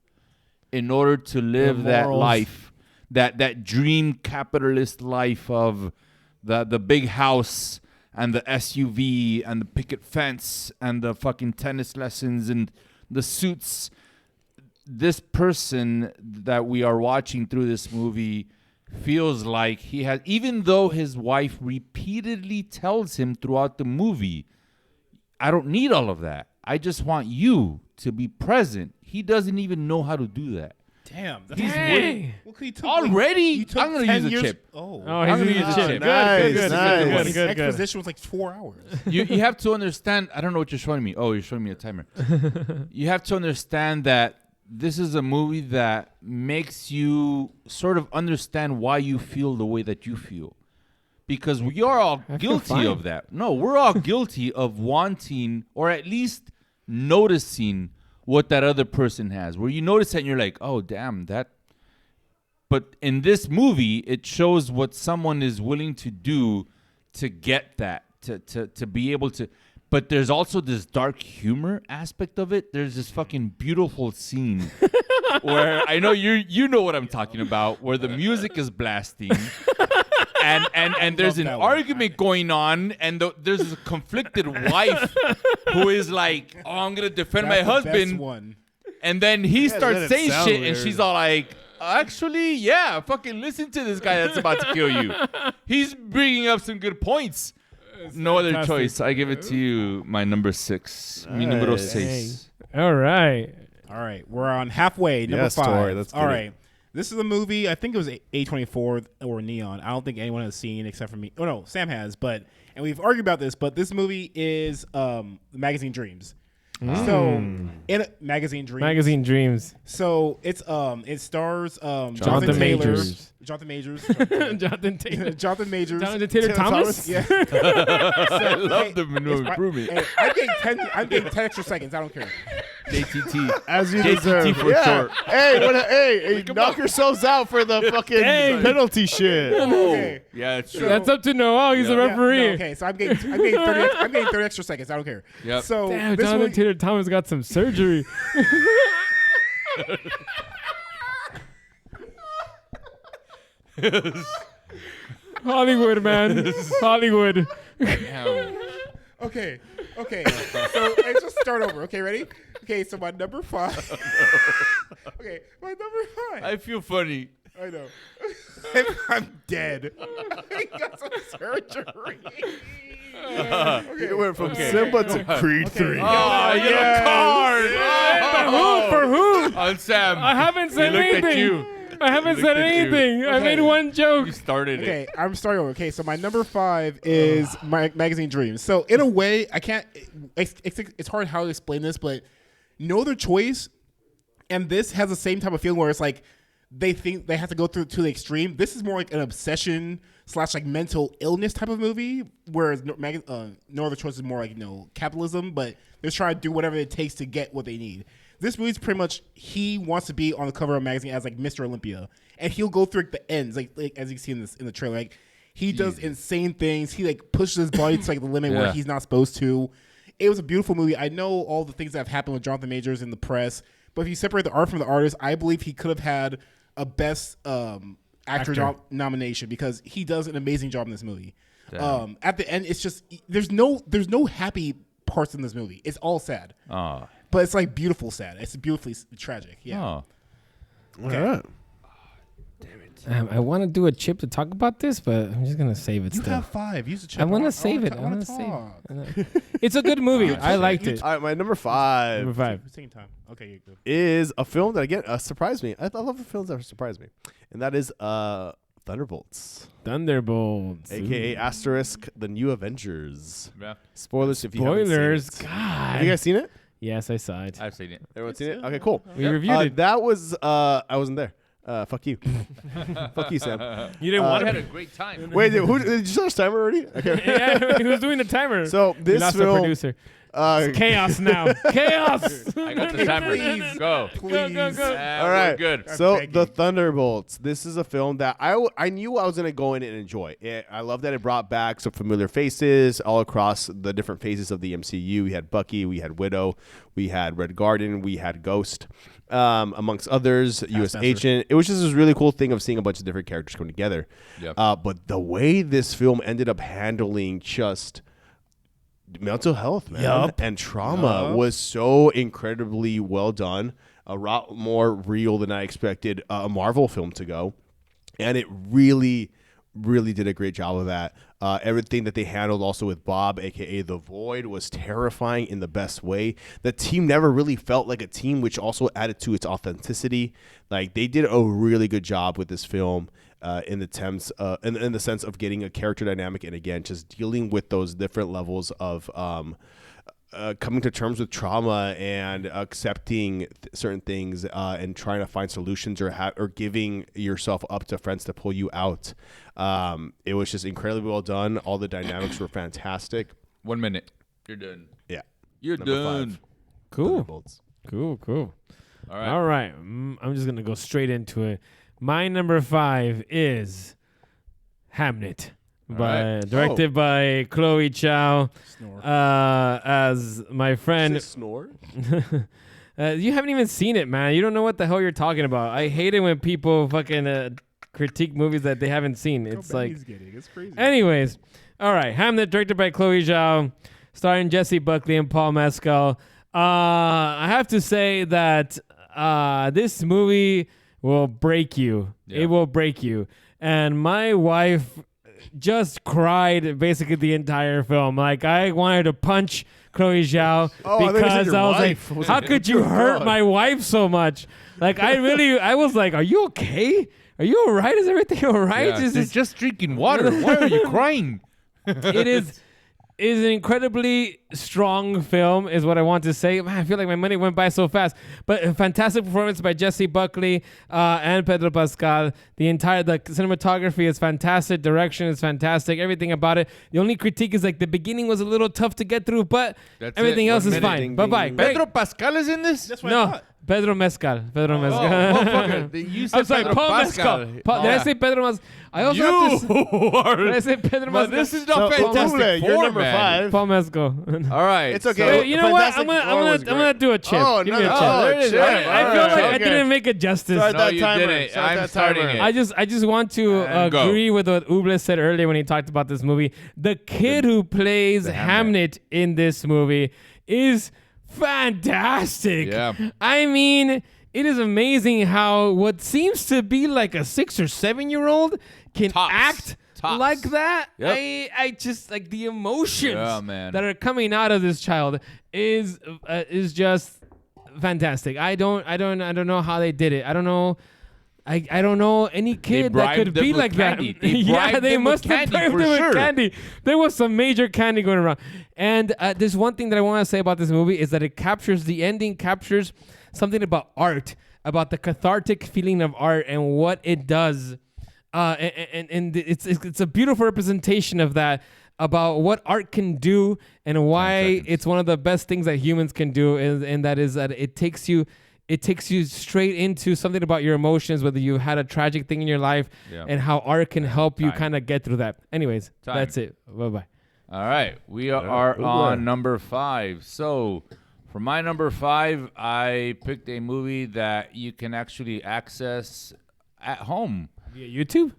in order to live that morals. life, that dream capitalist life of the big house and the SUV and the picket fence and the fucking tennis lessons and the suits. This person that we are watching through this movie feels like he has, even though his wife repeatedly tells him throughout the movie, I don't need all of that. I just want you to be present. He doesn't even know how to do that. Damn. Dang. Well, he took Already? He took I'm gonna 10 use a years- chip. Oh. Oh, I'm he's gonna gonna use use a a chip. chip. Nice, Good, good, nice. good, His good, good. exposition was like 4 hours. You have to understand. I don't know what you're showing me. Oh, you're showing me a timer. You have to understand that this is a movie that makes you sort of understand why you feel the way that you feel. Because we are all feel guilty fine. of that. No, we're all guilty of wanting or at least noticing what that other person has. Where you notice it and you're like, oh, damn, that. But in this movie, it shows what someone is willing to do to get that, to be able to. But there's also this dark humor aspect of it. There's this fucking beautiful scene where I know you know what I'm talking about, where the music is blasting. And there's an that one. argument going on, and there's a conflicted wife who is like, "Oh, I'm gonna defend my That's the best husband," one. and then he let starts it saying sound shit, and weird. she's all like, "Actually, yeah, fucking listen to this guy that's about to kill you. He's bringing up some good points." No other fantastic. choice. I give it to you, my number 6. Mi número Nice. 6. All right. All right, we're on halfway. Number Yes, 5. Tori, let's get All it. right, this is a movie. I think it was A24 or Neon. I don't think anyone has seen except for me. Oh no, Sam has. But and we've argued about this. But this movie is Magazine Dreams. So in Magazine Dreams. Magazine Dreams. So it's it stars Jonathan Taylor, Majors. Jonathan Majors. Jonathan Taylor. Jonathan Majors. Jonathan Taylor Thomas? Yeah. I love the no improvement. Hey, I'm getting 10 extra seconds. I don't care. JTT. As you JTT deserve. for short. Hey, knock yourselves out for the fucking penalty shit. Okay. Yeah, it's true. That's up to Noel. He's the Yeah, referee. no, okay, so I'm getting 30 extra seconds. I don't care. Yep. So Damn, this Jonathan movie, Taylor Thomas got some surgery. Hollywood, man. Hollywood. Damn. okay. So let's just start over. Okay, ready? Okay, so my number 5. Okay, my number 5. I feel funny. I know. I'm dead. I got some surgery. It went from Simba to Creed 3. Oh, yellow card. Oh. For who? On Sam. I haven't said He looked at anything. you. I haven't He said looked at you. anything. I Okay. made one joke. You started Okay, it. I'm starting over. Okay, so my number 5 is my Magazine Dreams. So in a way, I can't. It's hard how to explain this, but no other choice. And this has the same type of feeling where it's like they think they have to go through to the extreme. This is more like an obsession / like mental illness type of movie, whereas no other choice is more like capitalism, but they're trying to do whatever it takes to get what they need. This movie's pretty much he wants to be on the cover of a magazine as like Mr. Olympia, and he'll go through like, the ends, like as you see in the trailer, like he does insane things. He like pushes his body to like the limit where Yeah. he's not supposed to. It was a beautiful movie. I know all the things that have happened with Jonathan Majors in the press, but if you separate the art from the artist, I believe he could have had a best actor. Nomination because he does an amazing job in this movie. Damn. At the end, it's just there's no happy parts in this movie. It's all sad, Oh. but it's like beautiful sad. It's beautifully tragic. Yeah. Oh. Okay. All right. I want to do a chip to talk about this, but I'm just gonna save it You still. have 5. Use the chip. I want to save it. I want to save it. It's a good movie. I liked it. All right, my number 5 Number 5. Same time. Okay, you go. is a film that again surprised me. I love the films that surprise me, and that is Thunderbolts, Thunderbolts. aka Asterisk, the New Avengers. Yeah. Spoilers if you haven't Spoilers. seen it. God. Have you guys seen it? Yes, I saw it. I've seen it. Everyone seen it? Okay, cool. We reviewed it. That was I wasn't there. Fuck you. Fuck you, Sam. You didn't I want had to. a great time. Wait, did you start this timer already? Okay. Yeah, who's doing the timer? So We this lost film, the producer. It's chaos now. Chaos. I got the timer. Go. Go, go, go. all right, We're good. So begging. the Thunderbolts. This is a film that I knew I was gonna go in and enjoy. I love that it brought back some familiar faces all across the different phases of the MCU. We had Bucky, we had Widow, we had Red Guardian, we had Ghost, amongst others, U.S. Agent. It was just this really cool thing of seeing a bunch of different characters come together. Yep. But the way this film ended up handling just mental health, man, and trauma was so incredibly well done. A lot more real than I expected a Marvel film to go, and it really did a great job of that. Everything that they handled also with Bob, aka the Void, was terrifying in the best way. The team never really felt like a team, which also added to its authenticity. Like they did a really good job with this film. In the sense of getting a character dynamic, and again, just dealing with those different levels of coming to terms with trauma and accepting certain things, and trying to find solutions or giving yourself up to friends to pull you out. It was just incredibly well done. All the dynamics were fantastic. 1 minute. You're done. Yeah, You're Number done. 5. Cool. Thunderbolts. Cool. All right. All right. I'm just going to go straight into it. My number 5 is Hamnet, directed by Chloe Zhao. As my friend. Snore. You haven't even seen it, man. You don't know what the hell you're talking about. I hate it when people fucking critique movies that they haven't seen. It's like. It's crazy. Anyways, all right. Hamnet, directed by Chloe Zhao, starring Jesse Buckley and Paul Mescal. I have to say that this movie will break you. Yeah. It will break you. And my wife just cried basically the entire film. Like, I wanted to punch Chloe Zhao Oh, I thought you said because your I was wife. like, how could you hurt my wife so much? Like, I was like, are you okay? Are you all right? Is everything all right? Yeah, Is they're this- just drinking water. Why are you crying? it is an incredibly strong film, is what I want to say. Man, I feel like my money went by so fast. But a fantastic performance by Jesse Buckley and Pedro Pascal. The cinematography is fantastic. Direction is fantastic. Everything about it. The only critique is like the beginning was a little tough to get through, but That's everything it. else 1 is minute. fine. Ding, Bye bye. ding. Pedro Pascal is in this? That's what I No, thought. Pedro Mescal. Pedro Mescal. motherfucker. You said I'm sorry, Pedro Paul Pascal. Mescal. Did I say Pedro Mescal? I also have to You did I say Pedro But Mescal? this is not So, Fantastic Ule, you're Four, number man. 5. Paul Mescal. All right. It's okay. Hey, you know what? Fantastic Four was I'm gonna do a chip. Oh, Give me a no, chip. no, there it is. chip. Right. I feel like I Okay. didn't make it justice. Start No, that you timer. didn't. Start I'm that starting timer. it. I just want to And go. agree with what Uble said earlier when he talked about this movie. The kid who plays Hamnet in this movie is fantastic. Yeah. I mean, it is amazing how what seems to be like a 6 or 7 year old can Tops. act Tops. like that. Yep. I just like the emotions Yeah, man. that are coming out of this child is just fantastic. I don't know how they did it. I don't know. I don't know any kid that bribed could them be with like candy. that. They Yeah, bribed they them with must have candy bribed for them with sure. candy. There was some major candy going around. And there's one thing that I want to say about this movie is that the ending captures something about art, about the cathartic feeling of art and what it does. And it's a beautiful representation of that, about what art can do and why it's one of the best things that humans can do, and that is that it takes you straight into something about your emotions, whether you had a tragic thing in your life, Yeah. and how art can help you Time. kind of get through that. Anyways, Time. that's it. Bye-bye. All right, we are on number 5. So, for my number 5, I picked a movie that you can actually access at home. Via YouTube?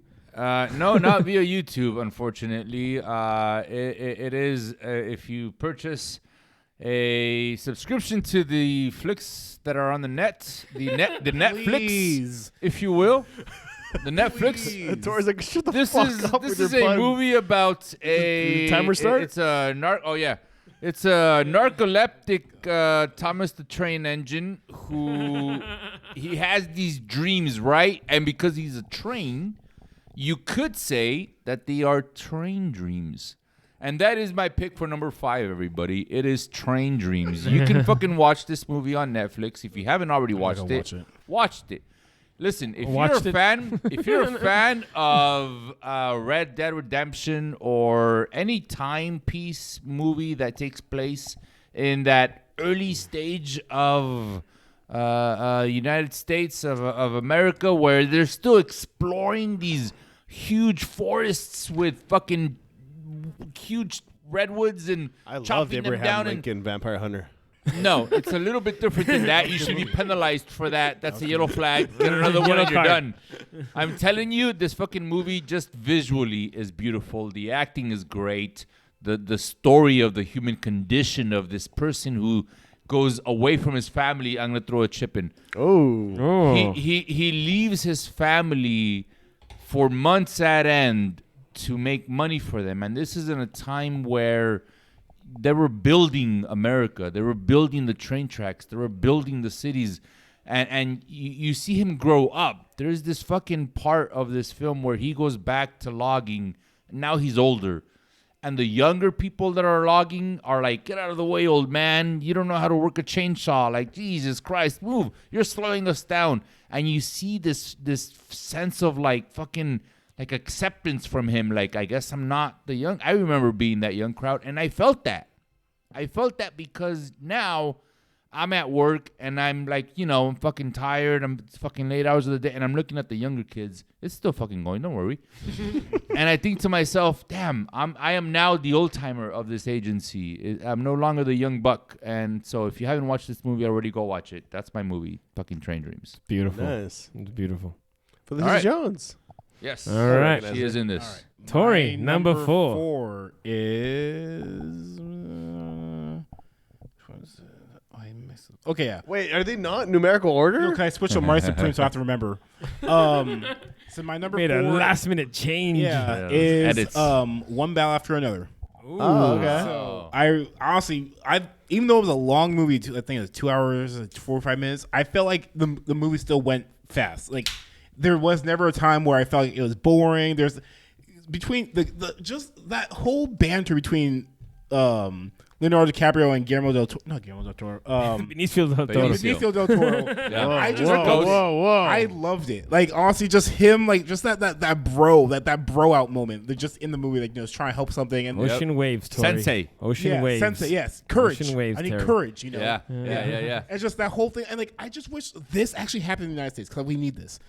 No, not via YouTube, unfortunately. It is if you purchase a subscription to the flicks that are on the net, the Netflix, Please. if you will, the Netflix. Tor's like, shut the This fuck is up this with is your a pun. movie about a timer start? It's a It's a narcoleptic Thomas the Train Engine who he has these dreams, right? And because he's a train, you could say that they are train dreams. And that is my pick for number 5, everybody. It is Train Dreams. You can fucking watch this movie on Netflix. If you haven't already watched it, watched it. Listen, if you're a fan of Red Dead Redemption or any timepiece movie that takes place in that early stage of United States of America, where they're still exploring these huge forests with fucking huge redwoods and I loved chopping them Abraham down Lincoln, Vampire Hunter. no, it's a little bit different than that. You should be penalized for that. That's a yellow flag. Get another one and you're done. I'm telling you, this fucking movie just visually is beautiful. The acting is great. The story of the human condition of this person who goes away from his family. I'm gonna throw a chip in. Oh. He leaves his family for months at end to make money for them, and this is in a time where they were building America. They were building the train tracks. They were building the cities. And you see him grow up. There's this fucking part of this film where he goes back to logging. Now he's older. And the younger people that are logging are like, get out of the way, old man. You don't know how to work a chainsaw. Like, Jesus Christ, move. You're slowing us down. And you see this sense of like fucking like acceptance from him. Like, I guess I'm not the young. I remember being that young crowd, and I felt that. I felt that because now I'm at work and I'm like, I'm fucking tired. It's fucking late hours of the day, and I'm looking at the younger kids. It's still fucking going. Don't worry. And I think to myself, damn, I am now the old timer of this agency. I'm no longer the young buck. And so if you haven't watched this movie already, go watch it. That's my movie, fucking Train Dreams. Beautiful. Nice. It's beautiful. Felicity All right. Jones. Yes. All right. She is in this. Tori, My number 4. 4 is. Okay, yeah. Wait, are they not in numerical order? No, can I switch to Marty Supreme so I have to remember? So my number Made 4 a last minute change. yeah, Yeah, is edits. One Battle After Another. Oh, okay. So I honestly, even though it was a long movie, I think it was 2 hours, 4 or 5 minutes. I felt like the movie still went fast. Like there was never a time where I felt like it was boring. There's between the just that whole banter between Leonardo DiCaprio and Guillermo del Toro. Not Guillermo del Toro. Benicio del Toro. Benicio. Benicio del Toro. Yeah. I just whoa. I loved it. Like honestly, just him, like just that bro, that bro out moment. They're just in the movie, like trying to help something and Ocean waves, Tori. Sensei. Ocean yeah, waves. Sensei, yes, courage. Ocean waves, I need Terry. courage. Yeah. And just that whole thing, and like I just wish this actually happened in the United States because we need this.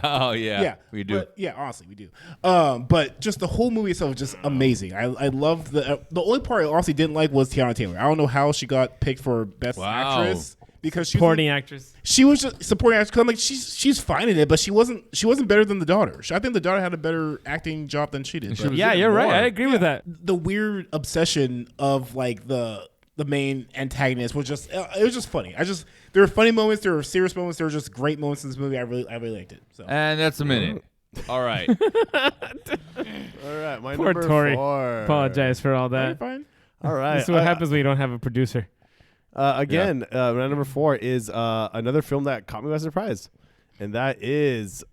Oh, yeah. We do. But, yeah, honestly, we do. But just the whole movie itself is just amazing. I love the only part I honestly didn't like was Tiana Taylor. I don't know how she got picked for best Wow. actress because she Supporting actress. she was just supporting actress. 'Cause I'm like she's fine in it, but she wasn't better than the daughter. I think the daughter had a better acting job than she did. She But was Yeah, even you're right. more. I agree with that. the weird obsession of like the main antagonist was just it was just funny. There were funny moments, there were serious moments, there were just great moments in this movie. I really liked it. So And that's a minute. All right. All right, my Poor number Tori. 4. Apologize for all You're that. fine. All right. This is what happens when you don't have a producer. Again, my number 4 is another film that caught me by surprise, and that is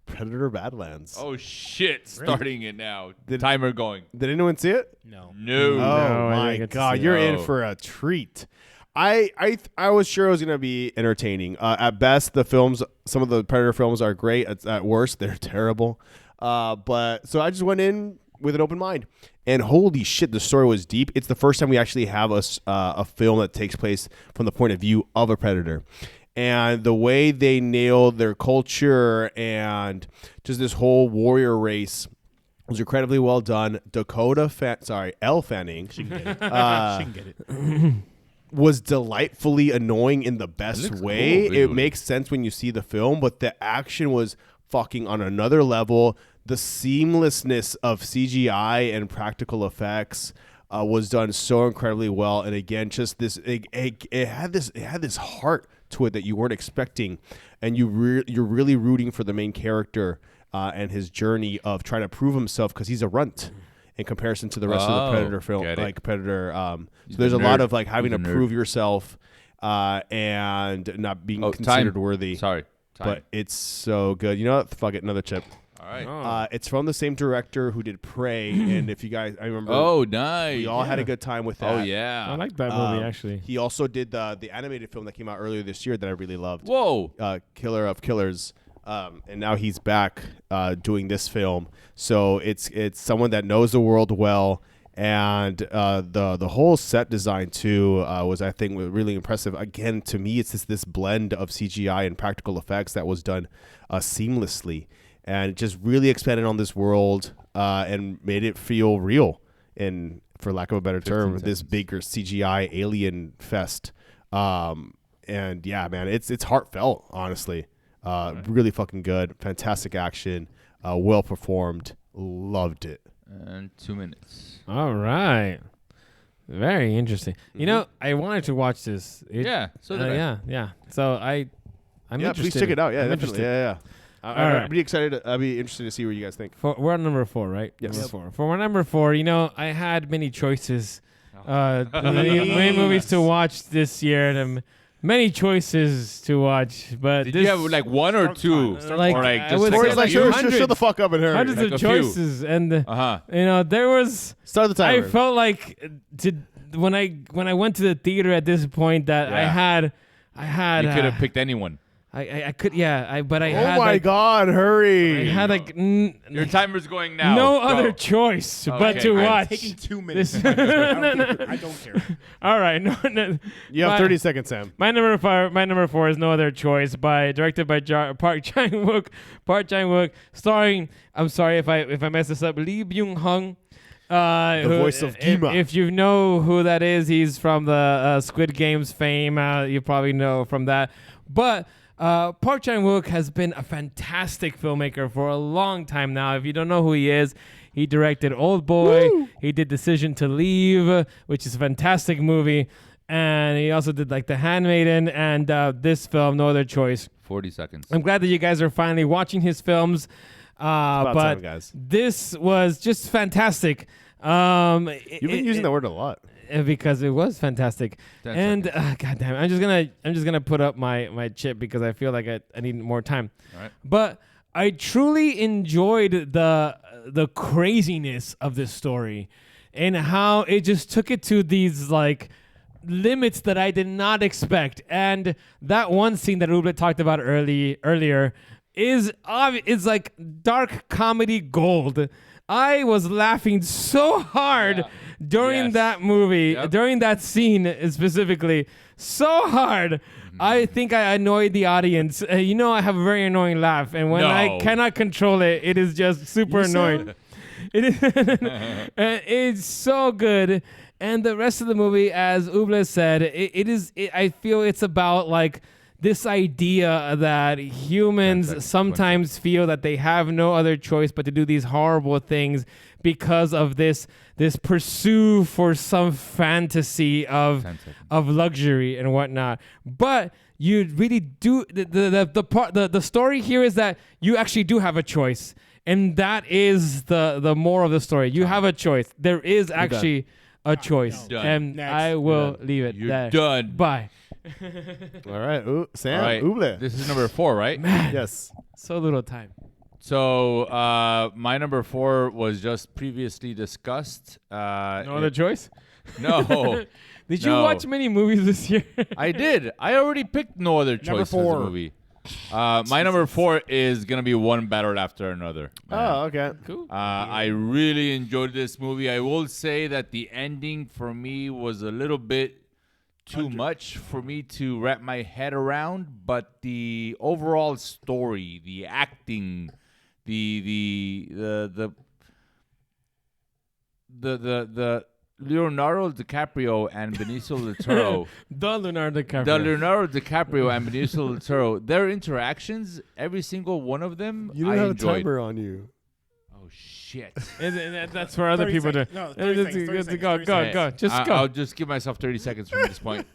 Predator Badlands. Oh, shit. Starting it now. Did- Timer going. Did anyone see it? No. No. Oh No, I my didn't get to god, see you're it. in No. for a treat. I was sure it was gonna be entertaining. At best, some of the Predator films are great. At worst, they're terrible. But so I just went in with an open mind, and holy shit, the story was deep. It's the first time we actually have a film that takes place from the point of view of a predator. And the way they nailed their culture and just this whole warrior race was incredibly well done. Elle Fanning She can get it. She can get it. was delightfully annoying in the best looks way. cool It visually. makes sense when you see the film, but the action was fucking on another level. The seamlessness of CGI and practical effects was done so incredibly well. And again, just this, it had this heart to it that you weren't expecting, and you're really rooting for the main character and his journey of trying to prove himself because he's a runt in comparison to the rest of the Predator film, get it. like Predator. He's So there's the a lot nerd. of like having He's to a nerd. prove yourself and not being Oh, considered time. worthy. Sorry. Time. But it's so good. You know what? Fuck it, another chip. All right. It's from the same director who did Prey, and if you guys, I remember, Oh, nice. we all had a good time with that. Oh, yeah. I like that movie, Um, actually. He also did the animated film that came out earlier this year that I really loved. Whoa. Killer of Killers, and now he's back doing this film. So it's someone that knows the world well, and the whole set design too was, I think, really impressive. Again, to me, it's this blend of CGI and practical effects that was done seamlessly, and it just really expanded on this world and made it feel real. And for lack of a better term, this bigger CGI alien fest. And yeah, man, it's heartfelt, honestly. Really fucking good. Fantastic action. Well performed. Loved it. And 2 minutes. All right. Very interesting. You know, I wanted to watch this. Yeah, so did I. Yeah. So I'm Yeah, interested. please check it out. Yeah, I'm definitely. interested. Yeah. All I'd right. be excited. I'd be interested to see what you guys think. We're on number 4, right? Yes. Number 4. For my number 4, you know, I had many choices, many movies to watch this year, and many choices to watch. But Did this, you have like one or two? Like, or like I just would like say Corey's a like, few? shut the fuck up and hurry. hundreds like of a few. choices, and Uh-huh. you know, there was. Start the timer. I felt like when I went to the theater at this point that I Yeah. had You could have picked anyone. I could but I Oh had my like, God, hurry. I had like Your timer's going now. no Go. other choice but Okay. to I'm watch. Taking 2 minutes. This- I don't care. All right, no. You have my- 30 seconds, Sam. My number 4 is No Other Choice, directed by Park Chan-wook. Park Chan-wook, starring. I'm sorry if I mess this up. Lee Byung-hung. The voice of Gima. If you know who that is, he's from the Squid Games fame. You probably know from that. But Park Chan-wook has been a fantastic filmmaker for a long time now. If you don't know who he is, he directed Old Boy. He did Decision to Leave, which is a fantastic movie. And he also did like The Handmaiden and this film, No Other Choice. 40 seconds. I'm glad that you guys are finally watching his films. About But time, guys. this was just fantastic. You've been using that word a lot. because it was fantastic. 10 And goddamn, I'm just gonna put up my chip because I feel like I need more time. All right. But I truly enjoyed the craziness of this story and how it just took it to these like limits that I did not expect. And that one scene that Rublet talked about earlier is like dark comedy gold. I was laughing so hard during Yes. that movie, Yep. during that scene specifically, so hard. I think I annoyed the audience. You know, I have a very annoying laugh, and when I No. cannot control it, it is just super annoying. It is, it's so good. And the rest of the movie, as Uble said, I feel it's about like this idea that humans sometimes feel that they have no other choice but to do these horrible things because of this pursuit for some fantasy of 10 seconds. luxury and whatnot. But you really do the story here is that you actually do have a choice, and that is the moral of the story. You have a choice. There is actually a choice, Done. and Next. I will leave it You're there. done. Bye. All right. Sam, All right. Uble. This is number 4, right? Yes. So little time. So my number 4 was just previously discussed. No other choice. No. Did you No. watch many movies this year? I did. I already picked No Other Choice Number as a 4. movie. My number 4 is going to be One Battle After Another. Oh, okay. Cool. I really enjoyed this movie. I will say that the ending for me was a little bit too much for me to wrap my head around, but the overall story, the acting, the Leonardo DiCaprio and Benicio del Toro. The Leonardo DiCaprio. The Leonardo DiCaprio and Benicio del Toro, their interactions, every single one of them, You don't I have enjoyed. a timer on you. Oh shit! That's for other 30 people to. seconds. No, 30 seconds, 30 seconds, 30 Go. Just go. I'll just give myself 30 seconds from this point.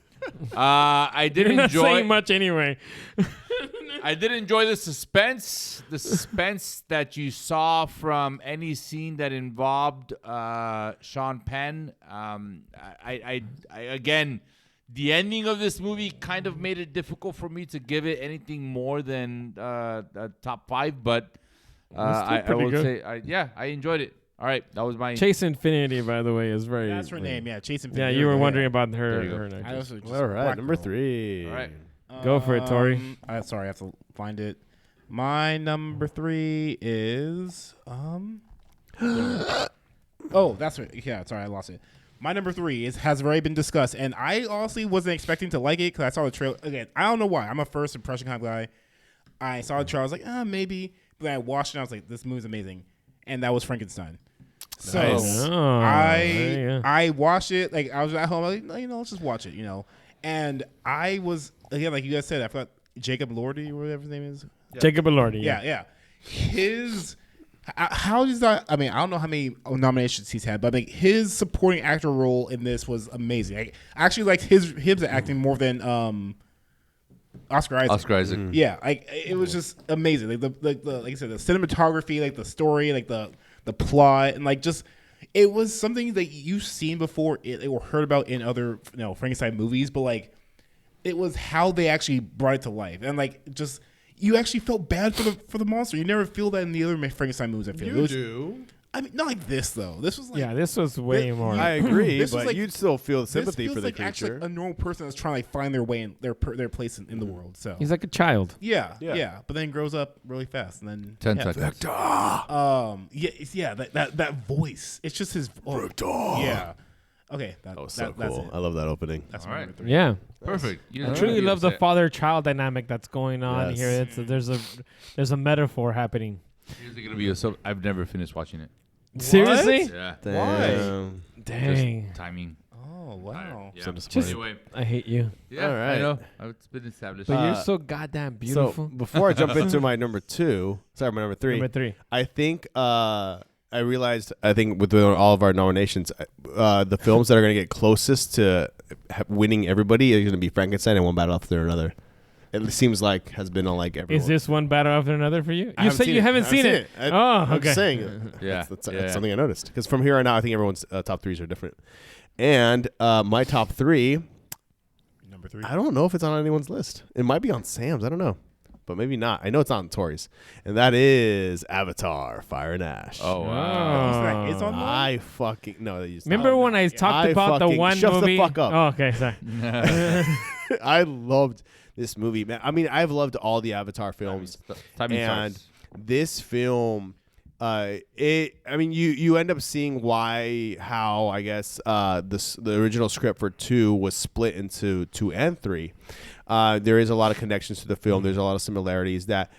I did You're not enjoy. saying much anyway. I did enjoy the suspense that you saw from any scene that involved Sean Penn. I again, the ending of this movie kind of made it difficult for me to give it anything more than a top 5, but I pretty will good. say, I enjoyed it. All right, that was my Chase Infinity, by the way, is very. That's her name. Yeah, Chase Infinity. Yeah, you were wondering about There her. you go. her I actress. also just All right, black number girl. 3. All right. Go for it, Tori. Sorry, I have to find it. My number 3 is oh, that's right. Yeah, sorry, I lost it. My number 3 has already been discussed, and I honestly wasn't expecting to like it because I saw the trailer. Again, I don't know why. I'm a first impression kind of guy. I saw the trailer, I was like, maybe. But then I watched it, and I was like, this movie's amazing, and that was Frankenstein. So Nice. Oh, there you go. I watched it. Like I was at home, like, let's just watch it, And I was again, like you guys said, I forgot Jacob Elordi or whatever his name is. Jacob Elordi. Yeah. His how does that? I mean, I don't know how many nominations he's had, but I mean, his supporting actor role in this was amazing. I actually liked his acting more than Oscar Isaac. Oscar Isaac. Yeah, like it was just amazing. Like the like I said, the cinematography, like the story, like the plot, and like just it was something that you've seen before or heard about in other Frankenstein movies, but like it was how they actually brought it to life, and like just you actually felt bad for the monster. You never feel that in the other Frankenstein movies. I feel You do. I mean, not like this though. This was like This was way more. I agree, This was but like- you'd still feel this sympathy feels for the like actually creature. a normal person that's trying to like find their way in their place in the world. So He's like a child. yeah, Yeah. but then grows up really fast, and then 10 yeah. seconds. That voice. It's just his. Yeah. Okay. That was so that's cool. it. I love that opening. That's All my right. number 3. Yeah. Perfect. You I didn't truly have to love the say- father-child dynamic that's going on Yes. here. There's a metaphor happening. Here's gonna be I've never finished watching it. Seriously? Yeah. Damn. Dang. Just timing. Oh wow. Yeah. So disappointed. Anyway. I hate you. Yeah. All right. I know. It's been established. But you're so goddamn beautiful. So before I jump into my number 2, sorry, my number 3. Number 3. I think I realized. I think with all of our nominations, the films that are going to get closest to winning everybody are going to be Frankenstein and One Battle After Another. It seems like has been on like everyone. Is this one better after another for you? I You haven't said seen you it. haven't I seen it. I'm Okay. just saying. Yeah. That's Yeah. something I noticed. Because from here on out, I think everyone's top 3s are different. And my top 3, Number 3. I don't know if it's on anyone's list. It might be on Sam's. I don't know. But maybe not. I know it's on Tori's. And that is Avatar, Fire and Ash. Oh wow. It's on mine? I fucking... No, they used Remember when I talked about the one shut movie? the fuck up. Oh, okay, sorry. I loved this movie, man. I mean, I've loved all the Avatar films. Timing And starts. this film, you end up seeing how I guess the original script for 2 was split into 2 and 3. There is a lot of connections to the film. There's a lot of similarities that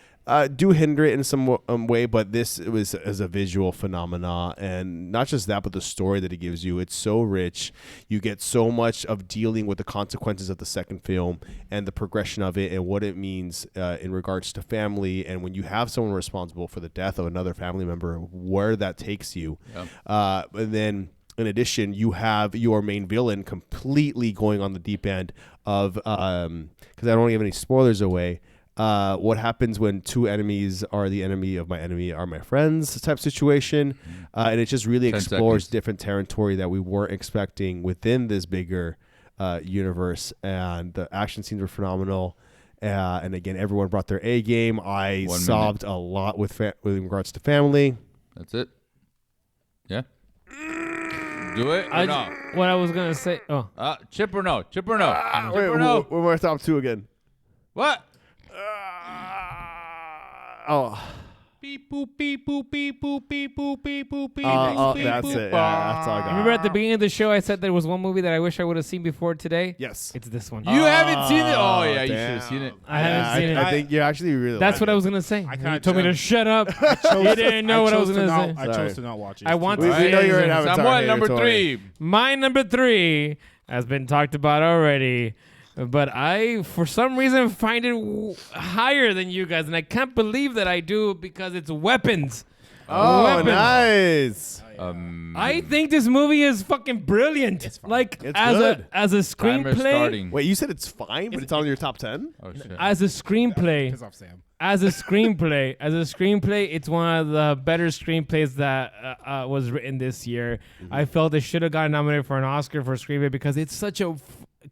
do hinder it in some way, but this was as a visual phenomena, and not just that, but the story that it gives you. It's so rich. You get so much of dealing with the consequences of the second film and the progression of it and what it means in regards to family. And when you have someone responsible for the death of another family member, where that takes you. And then in addition, you have your main villain completely going on the deep end of, because I don't want to give any spoilers away, what happens when 2 enemies are the enemy of my enemy are my friends type situation. And it just really 10 explores seconds. different territory that we weren't expecting within this bigger universe. And the action scenes were phenomenal. And again, everyone brought their A game. I 1 sobbed a lot with regards to family. That's it. Yeah. Do it or no? What I was gonna say. Oh, Chip or no? Chip or no? Chip Wait, or no? we're my top 2 again. What? Oh, Beep boop beep boop beep boop beep boop beep boop beep. That's it. Yeah, that's all I got. Remember at the beginning of the show, I said there was one movie that I wish I would have seen before today. Yes. It's this one. You haven't seen it? Oh yeah, you should damn. have seen it. I haven't seen it. I think you actually really. That's like what it. I was gonna say. I You kinda told me to chose- shut up. You didn't know what I was gonna say. I Sorry. chose to not watch it. I want We to know say you're an this. Avatar Samuel, hater, number Tori. 3. My number 3 has been talked about already, but I, for some reason, find it higher than you guys, and I can't believe that I do because it's weapons. Oh, Weapons. nice. I think this movie is fucking brilliant. Like It's as good. a Timer screenplay, starting. Wait, you said it's fine, but it's on your top 10? Oh shit. as a screenplay, Piss off, Sam. as a screenplay, it's one of the better screenplays that was written this year. I felt it should have gotten nominated for an Oscar for screenplay because it's such a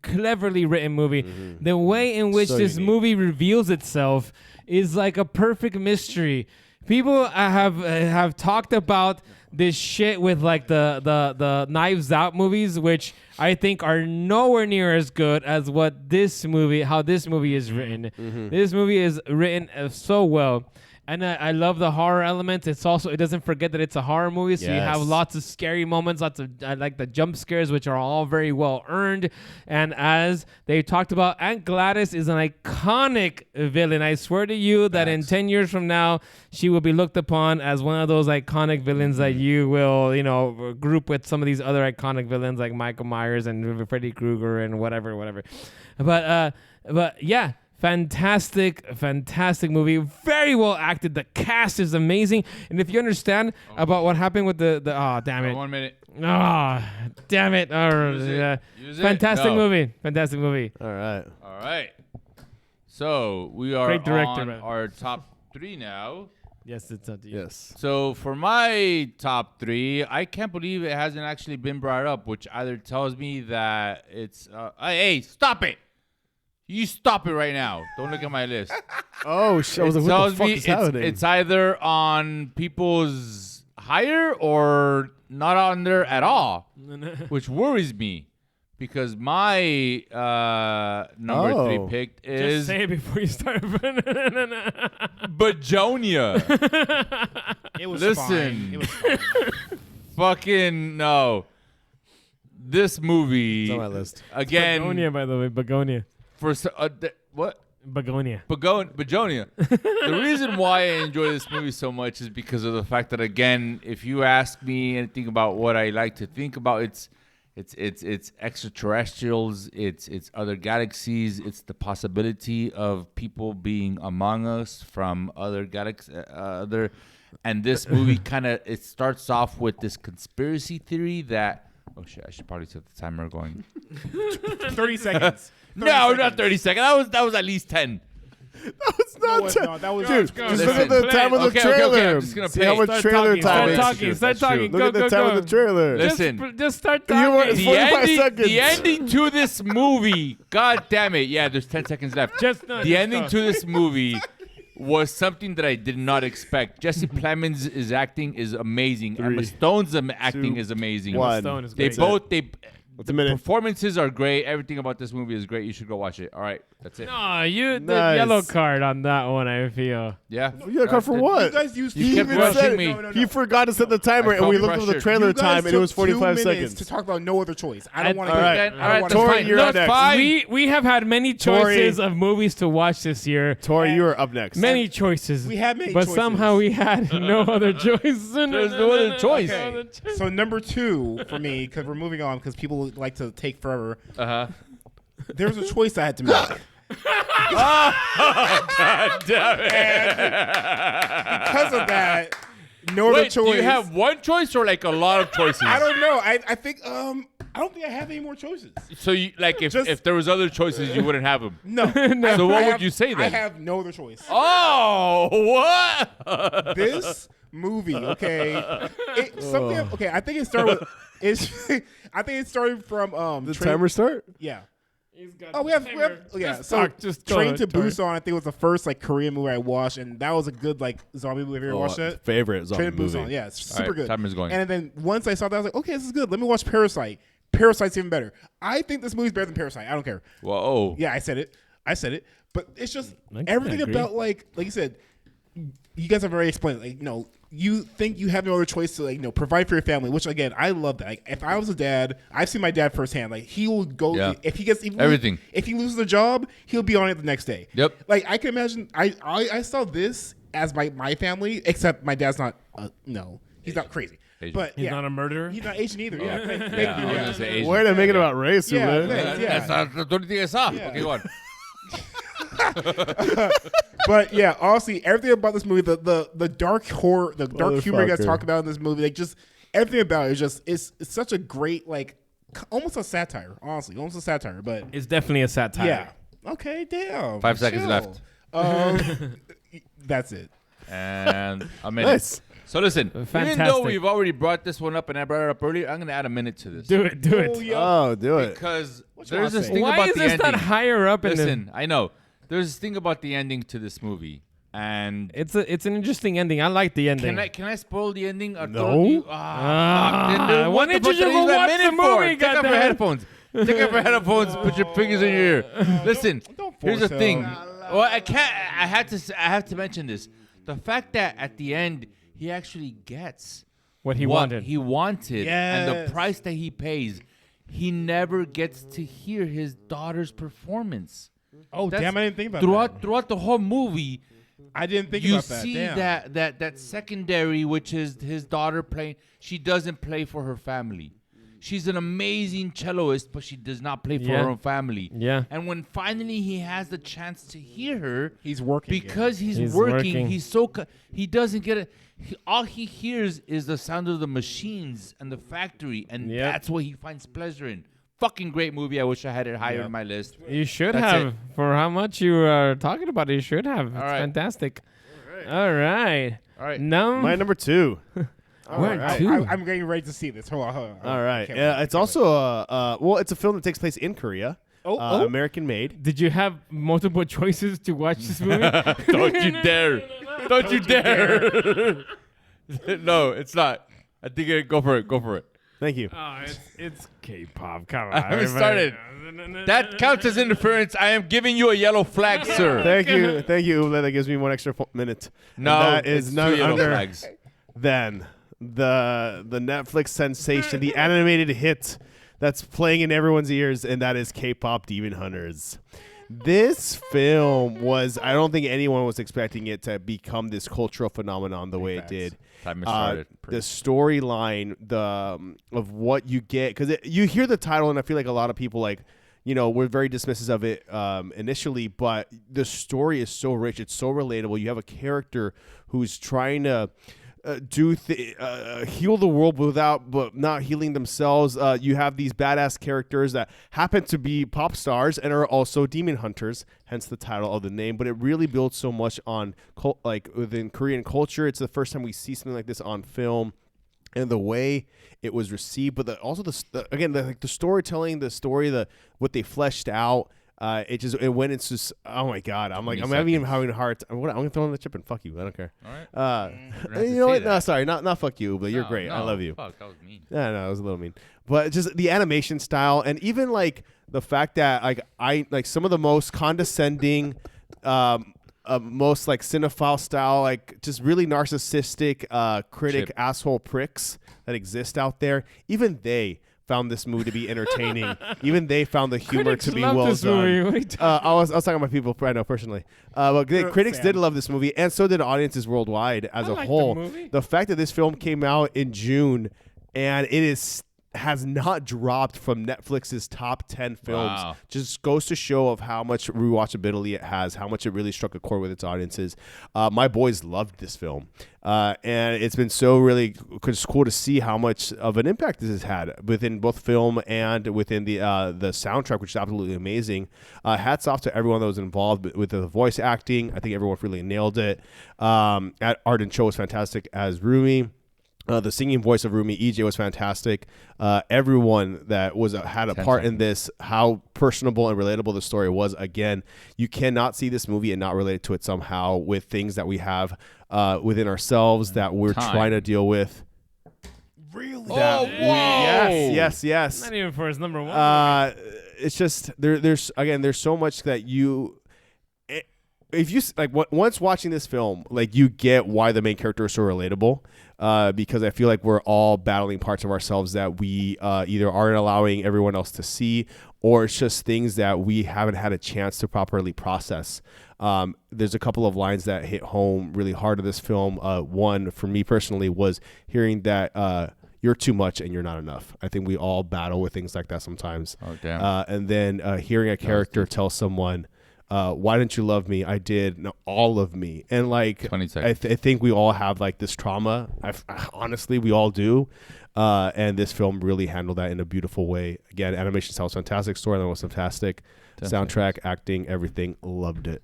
cleverly written movie. The way in which So this unique. movie reveals itself is like a perfect mystery. People have talked about this shit with like the Knives Out movies, which I think are nowhere near as good as how this movie is written. This movie is written so well. And I love the horror element. It doesn't forget that it's a horror movie, so you have Yes. lots of scary moments. I like the jump scares, which are all very well earned. And as they talked about, Aunt Gladys is an iconic villain. I swear to you that in 10 years from now, she will be looked upon as one of those iconic villains that you will, group with some of these other iconic villains like Michael Myers and Freddy Krueger and whatever. But yeah. Fantastic movie. Very well acted. The cast is amazing. And if you understand about what happened with the damn it. 1 minute. Damn it. Use it? Fantastic No. movie. Fantastic movie. All right. All right. So we are Great director, on man. our top 3 now. Yes, it's up to you. Yes. So for my top 3, I can't believe it hasn't actually been brought up, which either tells me that it's. Hey, stop it! You stop it right now. Don't look at my list. Oh, shit. I was It like, what the tells fuck me is happening? it's either on people's higher or not on there at all, which worries me because my number 3 Oh. pick Just is say it before you start. Bajonia. It was Listen. fine. It was fine. Fucking no. This movie It's on my list. again Begonia, by the way. Begonia. for what? Begonia. Bajonia. The reason why I enjoy this movie so much is because of the fact that, again, if you ask me anything about what I like to think about, it's extraterrestrials, it's other galaxies, it's the possibility of people being among us from other galaxies, and this movie it starts off with this conspiracy theory that. Oh shit! I should probably set the timer going. 30 seconds. No, not 30 seconds. That was at least 10. It's not No, 10. no, that was Dude, go. just Listen. look at the Play time it. of the Okay, trailer. I'm just gonna See play how it. much Start trailer talking, time start is. talking, true, start that's true. talking. Look Go, at the go, time go. of the trailer. Listen. Just start You want talking. 45 seconds. The ending to this movie, god damn it. Yeah, there's 10 seconds left. The ending to this movie was something that I did not expect. Jesse Plemons' acting is amazing. Emma Stone's acting is amazing. one. Stone is They great. both, What's a minute? performances are great. Everything about this movie is great. You should go watch it. All right, that's it. No, the Nice. yellow card on that one, I feel. Yeah. You got a card for what? You guys used You He kept even rushing said me. he forgot to set the timer, I and we felt looked at the pressured. trailer You guys time, and it was took 2 45 minutes seconds. to talk about no other choice. I don't want all to. right. All right, Tori, fine. you're No, up it's next. fine. We have had many Tori. choices of movies to watch this year. Tori, you are up next. Many choices. We had many but choices. somehow we had no other choice. There's no other choice. Okay. So number 2 for me, because we're moving on, because people like to take forever. Uh-huh. There was a choice I had to make. Damn it. Because of that, no other Wait, choice. do you have one choice or like a lot of choices? I don't know. I think I don't think I have any more choices. So you like Just- if there was other choices, you wouldn't have them. No. So what I would have- you say then? I have no other choice. Oh, what? This movie, okay. Okay, I think it started with I think it started from The timer start? Yeah. He's got Oh, we have yeah. Just So talk, just go, Train to Tori. Busan, I think was the first like Korean movie I watched, and that was a good like zombie movie. Have you ever watched that? Favorite zombie Train to movie. Busan, yeah, it's All super right, good. timer's going. And then once I saw that, I was like, okay, this is good. Let me watch Parasite. Parasite's even better. I think this movie's better than Parasite. I don't care. Whoa. Yeah, I said it. But it's just I everything agree. about like you said, you guys have already explained, like, you think you have no other choice to, like, provide for your family, which, again, I love that. Like, if I was a dad, I've seen my dad firsthand. Like, he will go, if he Everything. If he loses a job, he'll be on it the next day. Yep. Like, I can imagine, I saw this as my family, except my dad's not, no, he's not crazy. Asian. But He's not a murderer. He's not Asian either. Yeah, thank you. I was Yeah. gonna say Asian. Where to make it about race, Yeah, man? thanks, yeah. That's the only thing I saw. Yeah. Okay, go on. But yeah, honestly, everything about this movie, the dark horror, the dark humor you guys Motherfucker. talk about in this movie, like, just everything about it is just it's such a great, like, almost a satire. Honestly, almost a satire. But It's definitely a satire. yeah, okay, damn. 5 seconds chill. left. That's it. And a minute. Nice. So listen, even though Fantastic. we've already brought this one up and I brought it up earlier, I'm gonna add a minute to this. Do it. Do it. Oh, yeah. Oh, do it. Because you there's wanna this say? thing Why about is the this ending. not higher up in Listen, I know. There's this thing about the ending to this movie. And the? It's an interesting ending. I like the ending. can I spoil the ending? Or No. don't you- fuck, Ah, then why what didn't the you fuck just did go I use that watch the minute for? movie, Take off your goddamn? headphones. Take off your headphones. Put your fingers in your ear. Listen, don't here's the force thing. him. Well, I can't. I have to mention this. The fact that at the end he actually gets What he what wanted. he wanted, and the Yes. price that he pays, he never gets to hear his daughter's performance. Oh, That's- damn, I didn't think about Throughout the whole movie, I didn't think you about that. see Damn. that secondary, which is his daughter playing. She doesn't play for her family. She's an amazing celloist, but she does not play for Yeah. her own family. Yeah. And when finally he has the chance to hear her, He's working. because he's, He's working, working. he's so he doesn't get it. All he hears is the sound of the machines and the factory, and Yep. that's what he finds pleasure in. Fucking great movie. I wish I had it higher in my list. You should That's have. it. For how much you are talking about it, you should have. It's right. fantastic. All right. All right. My number 2. Where right. to? I'm getting ready to see this. Hold on. All right. Can't Yeah, wait. it's also well, it's a film that takes place in Korea. American made. Did you have multiple choices to watch this movie? Don't you dare. Don't you dare. No, it's not. I think go for it. Go for it. Thank you. Oh, it's K-pop. Come on. I haven't everybody. started. That counts as interference. I am giving you a yellow flag, sir. Thank you, Ule. That gives me one extra minute. And No, that is it's none 2 yellow under flags. than the Netflix sensation, the animated hit that's playing in everyone's ears, and that is K-pop Demon Hunters. This film was, I don't think anyone was expecting it to become this cultural phenomenon the way it did. Time it started. The storyline, of what you get, because you hear the title, and I feel like a lot of people were very dismissive of it initially, but the story is so rich, it's so relatable. You have a character who's trying to heal the world but not healing themselves. You have these badass characters that happen to be pop stars and are also demon hunters, hence the title of the name. But it really builds so much on within Korean culture. It's the first time we see something like this on film, and the way it was received, but also the storytelling, the story, what they fleshed out. It went into just, oh my god! I'm even having a hard time. I'm gonna throw in the chip and fuck you. I don't care. All right. You know what? No, sorry, not fuck you, but you're great. I love you. Fuck, that was mean. Yeah, no, it was a little mean, but just the animation style, and even the fact that I some of the most condescending, most cinephile style, just really narcissistic critic Chip. asshole pricks that exist out there. Even they found this movie to be entertaining. Even they found the humor Critics to be love well this done. movie. What are you talking- I was talking about people I know personally, but critics did love this movie, and so did audiences worldwide as I a like the whole. movie. The fact that this film came out in June and has not dropped from Netflix's top 10 films Wow. just goes to show of how much rewatchability it has, how much it really struck a chord with its audiences. My boys loved this film, and it's been so really just cool to see how much of an impact this has had within both film and within the soundtrack, which is absolutely amazing. Hats off to everyone that was involved with the voice acting. I think everyone really nailed it. Arden Cho was fantastic as Rumi. The singing voice of Rumi EJ was fantastic. Everyone that had a part in this, how personable and relatable the story was. Again, you cannot see this movie and not relate to it somehow with things that we have within ourselves that we're trying to deal with. Really? Yes. Not even for his number one. It's just there's so much that if you once watching this film, like you get why the main character is so relatable, because I feel like we're all battling parts of ourselves that we either aren't allowing everyone else to see, or it's just things that we haven't had a chance to properly process. There's a couple of lines that hit home really hard in this film. One for me personally was hearing that you're too much and you're not enough. I think we all battle with things like that sometimes. Oh, damn. And then hearing a character tell someone, why didn't you love me? I did. No, all of me. And like, 20 seconds. I think we all have like this trauma. Honestly, we all do. And this film really handled that in a beautiful way. Again, animation style was fantastic. Storyline was fantastic. Soundtrack, acting, everything. Loved it.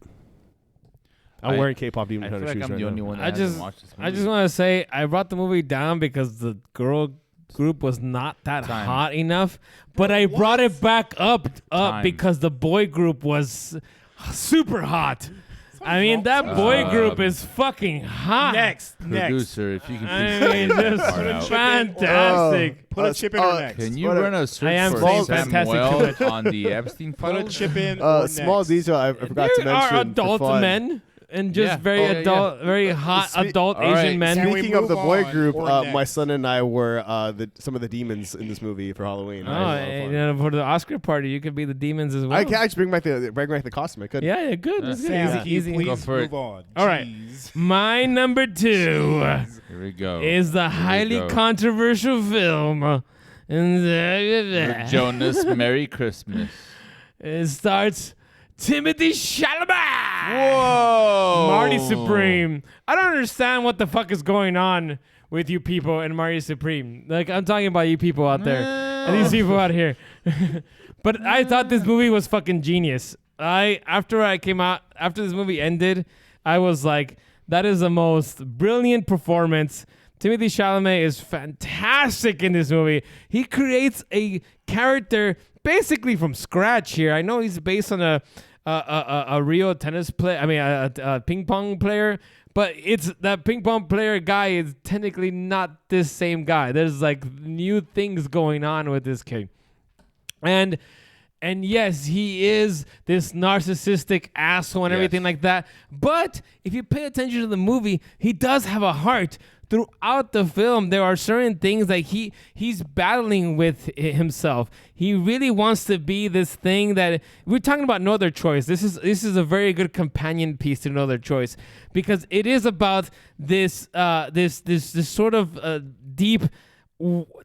I'm wearing K-pop Demon I feel Hunter like shoes I'm right the only now. one that I hasn't just watched this movie. I just want to say I brought the movie down because the girl group was not that Time. hot enough, but I brought it back up Time. because the boy group was super hot. I mean, that boy group is fucking hot. Next. Producer, if you can I please mean, cut that just part out. fantastic. Put a chip in or next. Can you What a- run a search I am for saying fantastic too Samuel much. on the Epstein Put a files? chip in or Small next. detail I forgot to There mention. are for adult fun. men and just Yeah. very Oh, yeah, adult, very hot adult All Asian right. men. Can we Speaking of the move boy on group, or my next? son and I were some of the demons in this movie for Halloween. Oh, That was a lot of and, fun. you know, for the Oscar party, you could be the demons as well. I can't just bring back the costume. I could. Yeah, yeah, good. That's good. Sam, Easy, can you easy. please Go for it. move on? All right. Jeez. My number 2 Here we go. is the Here we highly go. controversial film. And Rick Jonas, Merry Christmas. it starts Timothy Chalamet. Whoa! Marty Supreme. I don't understand what the fuck is going on with you people and Marty Supreme. Like, I'm talking about you people out there. And these people out here. But I thought this movie was fucking genius. After this movie ended, I was like, that is the most brilliant performance. Timothy Chalamet is fantastic in this movie. He creates a character basically from scratch here. I know he's based on a real tennis player. I mean, a ping pong player. But it's that ping pong player guy is technically not this same guy. There's like new things going on with this kid. And yes, he is this narcissistic asshole and everything like that. But if you pay attention to the movie, he does have a heart. Throughout the film, there are certain things like he's battling with himself. He really wants to be this thing that we're talking about. No Other Choice. This is a very good companion piece to No Other Choice because it is about this sort of deep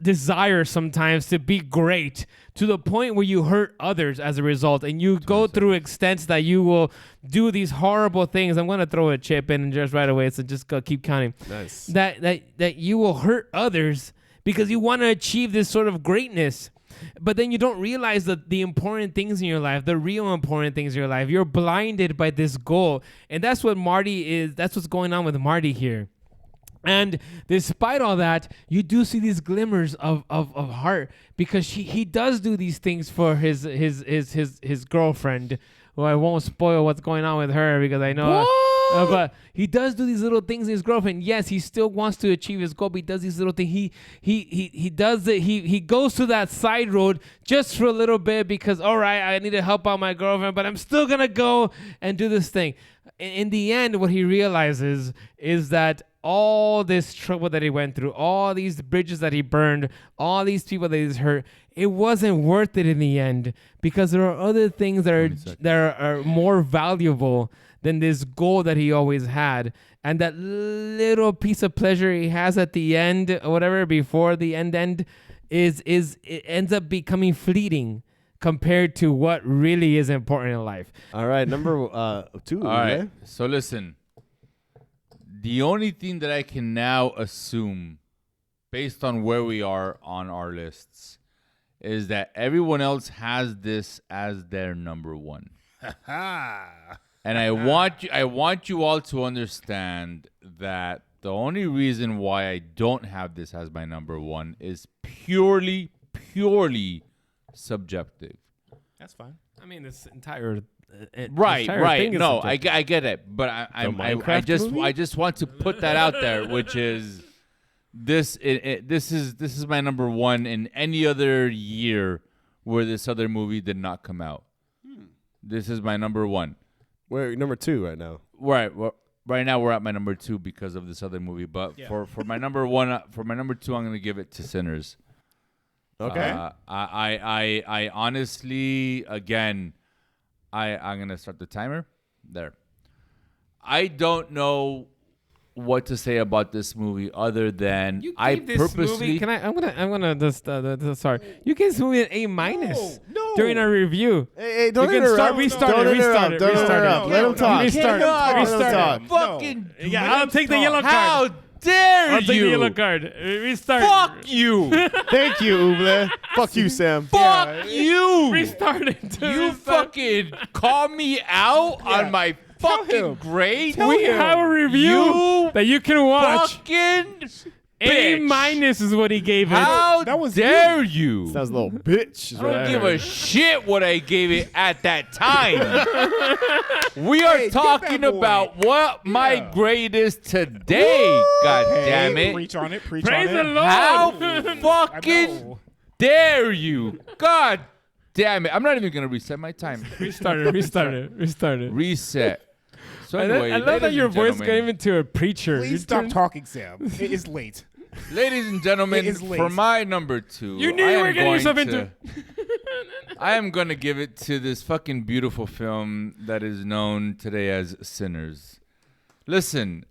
desire sometimes to be great to the point where you hurt others as a result, and you go through extents that you will do these horrible things. I'm going to throw a chip in just right away, so just go keep counting. Nice. That you will hurt others because you want to achieve this sort of greatness. But then you don't realize that the important things in your life, the real important things in your life, you're blinded by this goal. And that's what Marty is. That's what's going on with Marty here. And despite all that, you do see these glimmers of heart because he does do these things for his girlfriend, who I won't spoil what's going on with her because I know. But he does do these little things in his girlfriend. Yes, he still wants to achieve his goal, but he does these little things. He does it. He goes to that side road just for a little bit because, all right, I need to help out my girlfriend, but I'm still going to go and do this thing. In the end, what he realizes is that all this trouble that he went through, all these bridges that he burned, all these people that he's hurt, it wasn't worth it in the end because there are other things that are more valuable than this goal that he always had. And that little piece of pleasure he has at the end or whatever before the end it ends up becoming fleeting compared to what really is important in life. All right, number 2. All right. So listen. The only thing that I can now assume, based on where we are on our lists, is that everyone else has this as their number 1. And I want you all to understand that the only reason why I don't have this as my number 1 is purely subjective. That's fine. I mean, this entire Right. thing is No, subjective. I get it, but I Minecraft movie? just want to put that out there, which is this is my number 1 in any other year where this other movie did not come out. This is my number 1. We're number 2 right now. Right. Well, right now we're at my number 2 because of this other movie. But for my number 1, for my number 2, I'm gonna give it to Sinners. Okay. I honestly, again, I'm gonna start the timer there. I don't know what to say about this movie other than You I gave this purposely. movie. I'm gonna just sorry. You gave this movie an A minus No. during our review. Hey, don't You can interrupt. start- restart it, Don't restart interrupt. it, Don't restart it. interrupt. Let him talk. Restart it. cannot Restart it. fucking. Yeah, I'll take the yellow card. How dare I'll take the you? yellow card. Restart. Fuck you. Thank you, Uble. Fuck you, Sam. Fuck you. Restart it. You fucking call me out on my fucking grade. We have a review You that you can watch. fucking A bitch. minus is what he gave it. How That was dare you? Sounds a little bitch. is I what don't I give heard. a shit what I gave it at that time. We are Hey, talking give that boy. about what my grade is today. God damn it. Preach on it. Preach Praise on the it. Lord. How I fucking know. dare you? God damn it. I'm not even going to reset my time. Restart it. Restart it. Restart it. Reset. So I anyway, love that ladies your and voice gentlemen, came into a preacher. Please You stop turned- talking, Sam. It is late. ladies and gentlemen, It is late. for my number 2, You knew I you am were getting going yourself to- into. I am going to give it to this fucking beautiful film that is known today as Sinners. Listen,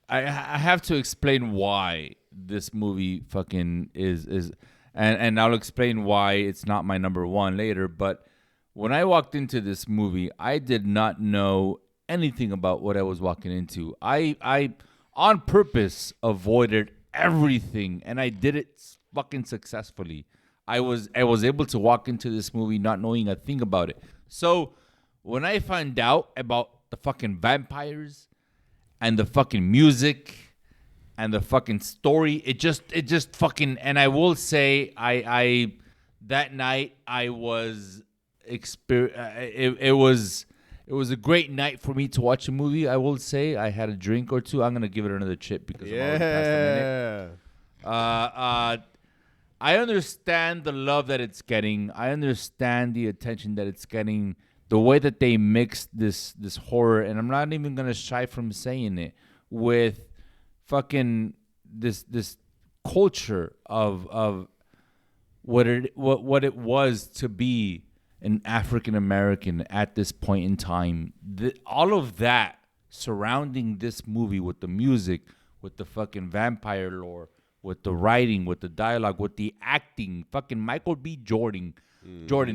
I have to explain why this movie fucking is and I'll explain why it's not my number 1 later, but when I walked into this movie, I did not know anything about what I was walking into. I on purpose avoided everything, and I did it fucking successfully. I was able to walk into this movie not knowing a thing about it. So when I found out about the fucking vampires and the fucking music and the fucking story, it just fucking, and I will say I that night I was it was a great night for me to watch a movie. I will say I had a drink or two. I'm gonna give it another chip because I'm already past the minute. I understand the love that it's getting. I understand the attention that it's getting. The way that they mix this horror, and I'm not even gonna shy from saying it, with fucking this culture of what it was to be an African American at this point in time. All of that surrounding this movie, with the music, with the fucking vampire lore, with the writing, with the dialogue, with the acting, fucking Michael B. Jordan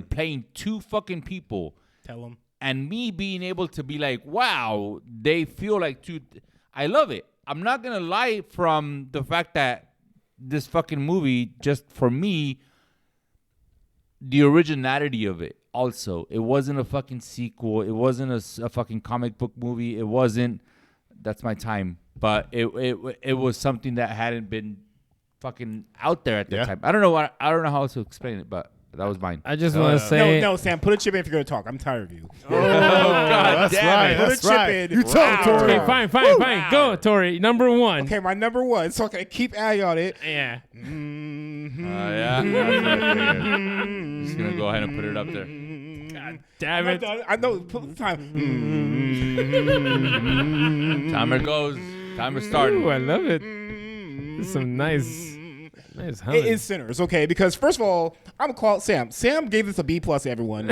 playing 2 fucking people. Tell him. And me being able to be like, wow, they feel like 2. I love it. I'm not going to lie from the fact that this fucking movie, just for me, the originality of it also. It wasn't a fucking sequel. It wasn't a fucking comic book movie. It wasn't, that's my time. But it was something that hadn't been fucking out there at the time. I don't know how else to explain it, but that was mine. I just want to say. No, Sam, put a chip in if you're going to talk. I'm tired of you. God That's damn right. it. Put a That's chip right. in. You tell him, Okay, Tori. fine. Go, Tori. Number 1. Okay, my number 1. So okay, keep adding on it. Yeah. Yeah. I'm just going to go ahead and put it up there. Damn I'm it. done. I know. Put the time. Timer goes. Timer started. Ooh, I love it. There's some nice It humming. is Sinners, okay? Because first of all, I'm gonna call it Sam. Sam gave this a B plus. Everyone.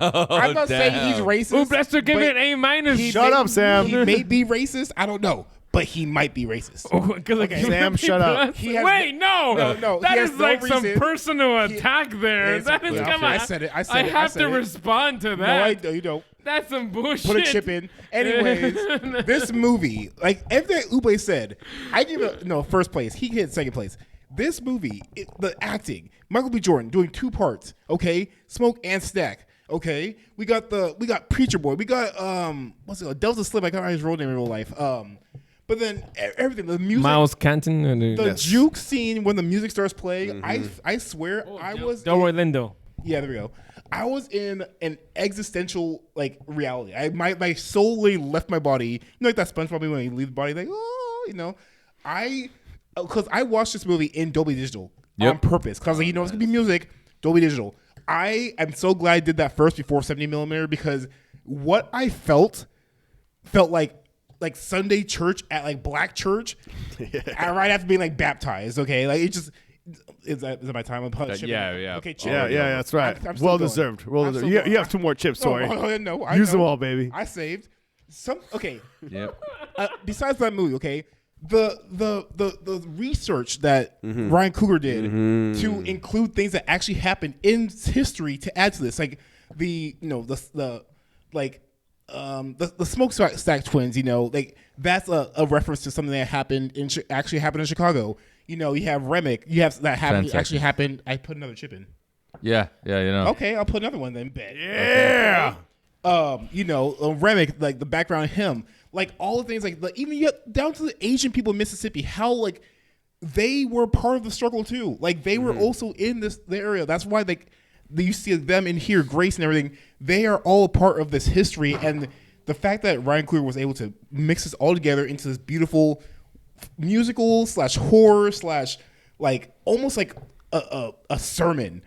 I'm not saying he's racist. Ooh, Blaster gave but it an A minus. he Shut may- up, Sam. He may be racist. I don't know, but he might be racist. Okay. Sam, shut up. He has Wait, no. No, he That has is no like some reason. personal attack there. Exactly. That is, Okay, come on. I said it. I said I it. I have said to it. respond to No, that. you don't. That's some bullshit. Put a chip in. Anyways, this movie, like everything Ube said, I give it first place. He hit second place. This movie, the acting, Michael B. Jordan doing 2 parts. Okay, Smoke and Stack. Okay, we got Preacher Boy. We got what's it called? Delta Slim. I can't remember his real name in real life. But then everything, the music, Miles Canton. the juke scene when the music starts playing. I swear I was. Delroy Lindo. Yeah, there we go. I was in an existential reality. My soul literally left my body. You know, like that SpongeBob movie when you leave the body, because I watched this movie in Dolby Digital on purpose because it's gonna be music, Dolby Digital. I am so glad I did that first before 70 millimeter because what I felt like Sunday church at like black church right after being like baptized. Okay, like it just is that my time? yeah. Okay, chip. Yeah, that's right. I'm still Well going. deserved. Well I'm deserved. still You, going. you have 2 more chips, Tori. No, I Use them know. all, baby. I saved some. Okay, Yep. besides that movie, okay, the research that Ryan Coogler did to include things that actually happened in history to add to this, like the smokestack twins, like that's a reference to something that happened actually happened in Chicago. You have Remick. You have that happened 10 actually seconds. happened. I put another chip in. Yeah, Okay, I'll put another one then. Bet. Yeah. Remick, like the background of him, like all the things, like even down to the Asian people in Mississippi, how like they were part of the struggle too. Like they were also in the area. That's why you see them in here, Grace and everything. They are all a part of this history, and the fact that Ryan Coogler was able to mix this all together into this beautiful musical / horror / like almost like a sermon,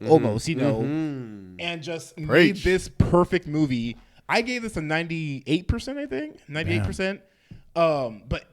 almost, and just made Preach. this perfect movie. I gave this a 98%, I think 98%. But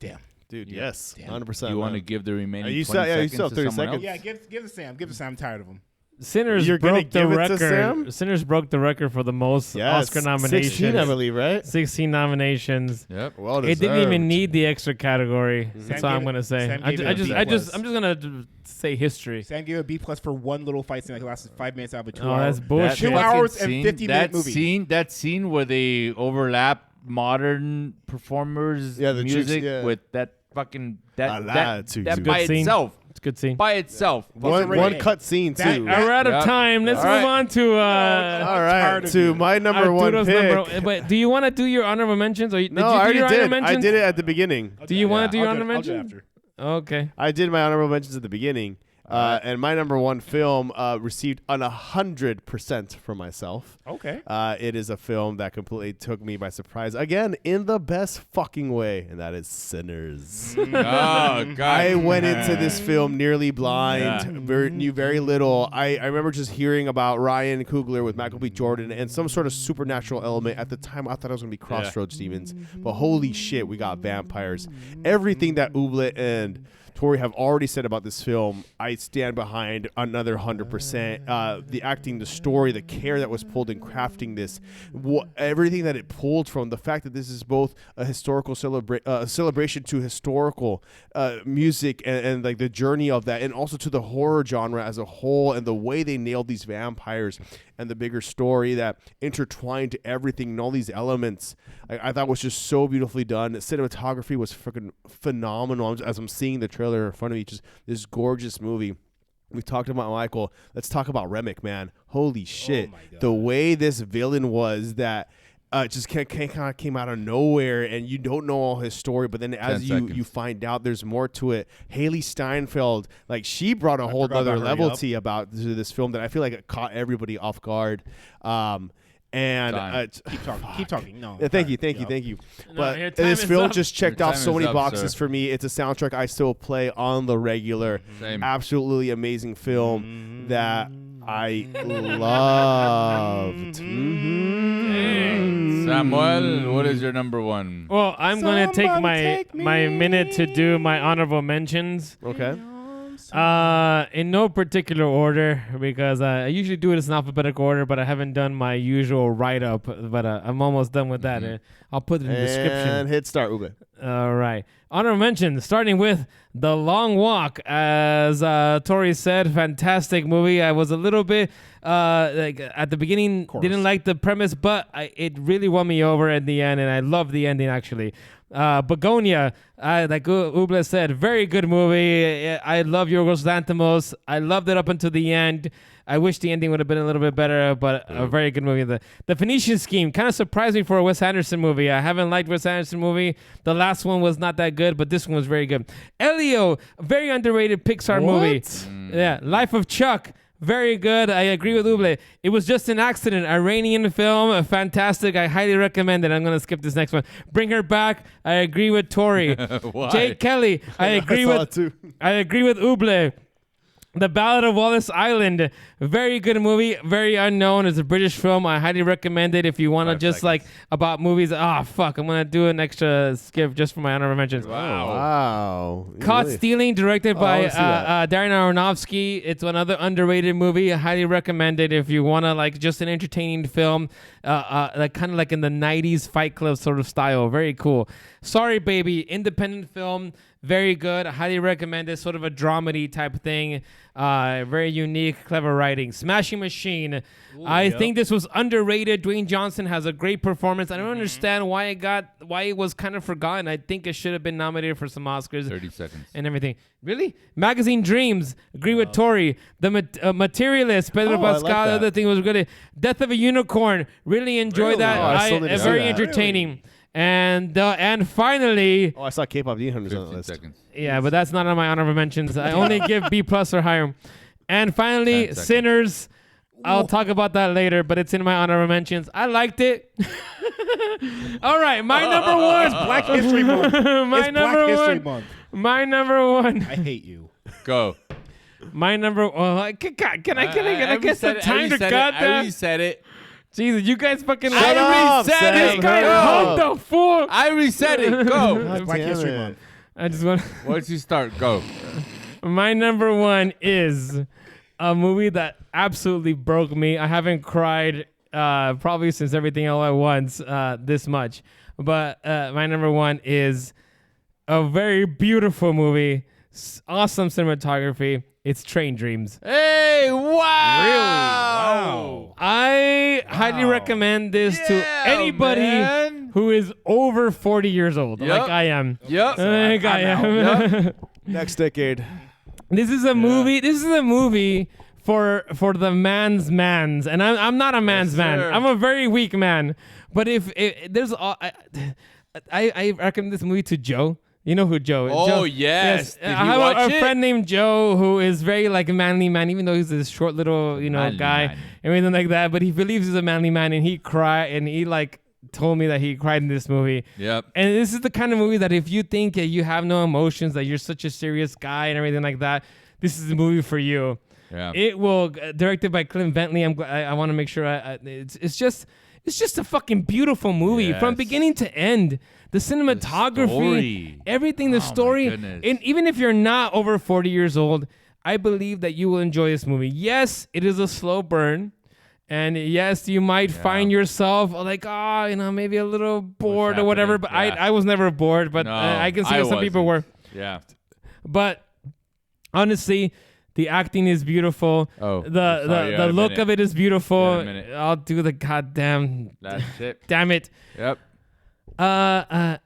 damn. Dude, yes. 100%. You want to man. give the remaining You 20 still- yeah, you seconds still have to 30 someone seconds. else? Yeah, give the Sam. Give the Sam. I'm tired of him. Sinners You're gonna broke the give it to record. Sam? Sinners broke the record for the most Yes. Oscar nominations. 16, I believe, right? 16 nominations. Yep. Well It didn't even deserved. need the extra category. That's Sam all I'm gave gonna it- say. Sam I'm gave it a B+. just gonna say history. Sam gave a B+ for one little fight scene that lasted 5 minutes out of a 2 Oh, hour. that's bullshit. 2 fucking hours and scene- 50-minute movie. That scene where they overlap modern performers Yeah, the chicks, music yeah. with that fucking that Attitude. that Good by scene. itself. It's a good scene. By itself. One rating. cut scene, That- too. that- We're out of Yeah. time. Let's All right. move on to All tired right, of to you. my number one Arturo's pick. But do you want to do your honorable mentions? Or did No, you I do already your did. honorable I mentions? did it at the beginning. Do you want to do your I'll do honorable it mentions? after. Okay. I did my honorable mentions at the beginning. And my number one film received an 100% from myself. Okay. It is a film that completely took me by surprise. Again, in the best fucking way, and that is Sinners. Oh God. I went into this film nearly blind, Yeah. knew very little. I remember just hearing about Ryan Coogler with Michael B. Jordan and some sort of supernatural element. At the time, I thought it was going to be Crossroads Stevens. But holy shit, we got vampires. Everything that Ooblet and Tori have already said about this film, I stand behind another 100%. The acting, the story, the care that was pulled in crafting this, everything that it pulled from, the fact that this is both a historical celebration to historical music and like the journey of that, and also to the horror genre as a whole, and the way they nailed these vampires and the bigger story that intertwined to everything and all these elements, I thought was just so beautifully done. The cinematography was freaking phenomenal. As I'm seeing the trailer in front of me, just this gorgeous movie. We talked about Michael. Let's talk about Remick, man. Holy shit. my God. The way this villain was that just kind of came out of nowhere, and you don't know all his story, but then as 10 you seconds. find out there's more to it. Haley Steinfeld, like, she brought a whole forgot other about her, levelty about this film that I feel like it caught everybody off guard. And Time. Keep talking. No. yeah, thank you. No, But your time this is film up. just checked Your off time so is many up, boxes sir. for me. It's a soundtrack I still play on the regular. Same. Absolutely amazing film that I loved. Samuel, what is your number one? Well, I'm going to take Somebody my minute to do my honorable mentions. Okay. In no particular order, because I usually do it in alphabetical order, but I haven't done my usual write-up. But I'm almost done with that. I'll put it in the description. And hit start, Ube. All right. Honorable mention, starting with The Long Walk. As Tori said, fantastic movie. I was a little bit, like at the beginning, didn't like the premise, but it really won me over at the end, and I loved the ending, actually. Begonia, like Ubla said, very good movie. I love Yorgos Lanthimos. I loved it up until the end. I wish the ending would have been a little bit better, but a very good movie. The Phoenician Scheme kind of surprised me for a Wes Anderson movie. I haven't liked Wes Anderson movie. The last one was not that good, but this one was very good. Elio, very underrated Pixar movie. Yeah, Life of Chuck. Very good. I agree with Uble. It was just an accident. Iranian film. Fantastic. I highly recommend it. I'm going to skip this next one. Bring Her Back. I agree with Tori. Why? Jake Kelly. I agree saw with it too. I agree with Uble. The Ballad of Wallace Island, very good movie, very unknown. It's a British film. I highly recommend it if you want to just like about movies. Fuck, I'm gonna do an extra skip just for my honorable mentions. Wow. Caught Really? Stealing, directed I by wanna see that. Darren Aronofsky. It's another underrated movie. I highly recommend it if you want to like just an entertaining film, like kind of like in the '90s Fight Club sort of style. Very cool. Sorry, Baby, independent film. Very good. I highly recommend it. Sort of a dramedy type thing. Very unique, clever writing. Smashing Machine. I think this was underrated. Dwayne Johnson has a great performance. I don't understand why it was kind of forgotten. I think it should have been nominated for some Oscars. 30 seconds. And everything. Really? Magazine Dreams. Agree with Tori. The Materialist. Pedro Oh, I like Pascal. The that. other thing was good. Death of a Unicorn. Really enjoyed that. Oh, I still need to see very that. entertaining. And finally, Oh, I saw K-pop Demon Hunters on the 15 list. seconds. yeah, but that's not on my honorable mentions. I only give B+ or higher. And finally, 10 seconds. Sinners. I'll talk about that later, but it's in my honorable mentions. I liked it. All right, my number one. Black History Month. my It's number Black History one. Month. My number one. I hate you. Go. My number. Can I get some time to I goddamn? already said it. Jesus, you guys fucking. Shut up, said Sam. it. This guy Hurry humped up. the fool. I already said it. Go. It's Black damn History it. Month. I just want. Once you start, go. My number one is a movie that absolutely broke me. I haven't cried probably since Everything All at Once this much. But my number one is a very beautiful movie, awesome cinematography. It's Train Dreams. Hey, wow. Wow. I highly recommend this to Yeah, anybody man. who is over 40 years old, Yep. like I am. Yep. Like I am. Next decade. This is a movie. This is a movie for the man's, and I'm not a man's man. sir. I'm a very weak man. But if there's, I recommend this movie to Joe. You know who Joe is? Oh, Joe, yes. Did I he have watch a it? friend named Joe who is very like a manly man, even though he's this short little Manly guy, man. everything like that. But he believes he's a manly man, and he like told me that he cried in this movie. Yep. And this is the kind of movie that if you think that you have no emotions, that you're such a serious guy and everything like that, this is the movie for you. Yeah. It will directed by Clint Bentley. I want to make sure it's just a fucking beautiful movie from Yes. beginning to end. The cinematography, story. everything, the Oh, my story, goodness. and even if you're not over 40 years old, I believe that you will enjoy this movie. Yes, it is a slow burn. And yes, you might find yourself like, maybe a little bored or whatever. But happening? Yeah. I was never bored, but No, I can see that some people were. wasn't. Yeah. But honestly, the acting is beautiful. Oh, the sorry, you had the a look minute. of it is beautiful. You had a minute. I'll do the goddamn. That's it. Damn it. Yep. And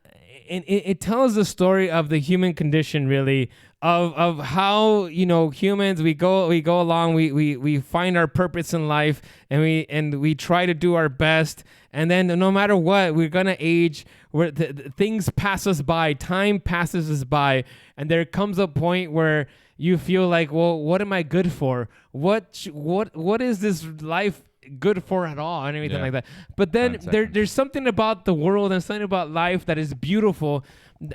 it tells the story of the human condition, really, of how humans we go along, we find our purpose in life, and we try to do our best, and then no matter what, we're gonna age. Where things pass us by, time passes us by, and there comes a point where you feel like, well, what am I good for? What is this life good for at all, and everything Yeah. like that? But then 10 seconds. there's something about the world and something about life that is beautiful,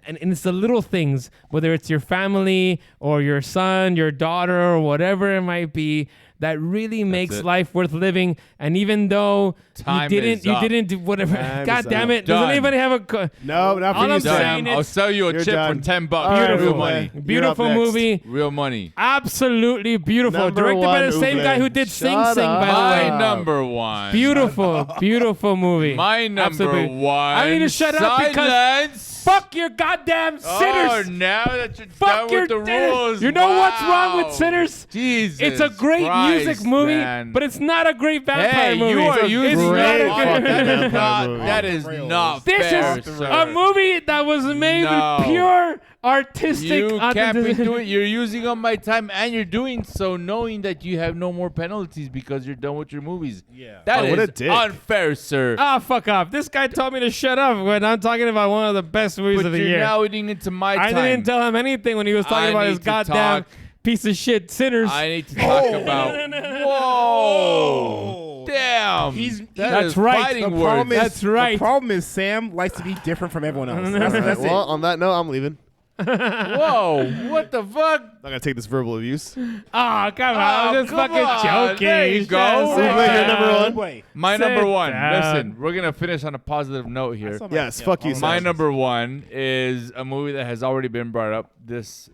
and it's the little things, whether it's your family or your son, your daughter, or whatever it might be, that really makes it. life worth living. And even though Time you is up. didn't do whatever, Time God is damn up. it! Does Done. anybody have a? No, not for All you, I'm Sam. saying I'll sell you a You're chip done. for $10. Beautiful. Real money. You're Beautiful up next. movie. Real money. Absolutely beautiful. Number Directed by one, the same Uble. guy who did Sing Shut Sing, by up. the way. My number one. Beautiful movie. My number Absolutely. one. I need to shut up because Silence. fuck your goddamn Oh, sinners. now that you're Fuck done your with the sinners. rules. You know what's wrong with Wow. Sinners? Jesus. It's a great Christ, music movie, man. but it's not a great vampire Hey, movie. you are It's using not great a fucking good- that is vampire not. movie. That is not This fair, is sir. a movie that was made No. with pure artistic. You can't be authenticity. doing. You're using up my time, and you're doing so knowing that you have no more penalties because you're done with your movies. Yeah. That Oh, what a is dick. unfair, sir. Ah, fuck off. This guy told me to shut up when I'm talking about one of the best movies but of the you're year. now eating into my I time. didn't tell him anything when he was talking I about need his to goddamn talk. piece of shit Sinners. I need to talk about. Whoa! Damn. That's right. Fighting The words. problem is, That's right. The problem is Sam likes to be different from everyone else. All right, That's it. well, on that note, I'm leaving. Whoa! What the fuck? not gonna take this verbal abuse. Oh, come on. I'm just come fucking on. joking. There you go. Just sit Uwe, you're down. number one. Wait. My Sit number one. down. Listen, we're gonna finish on a positive note here. Yes, fuck you, My Sam. number one is a movie that has already been brought up this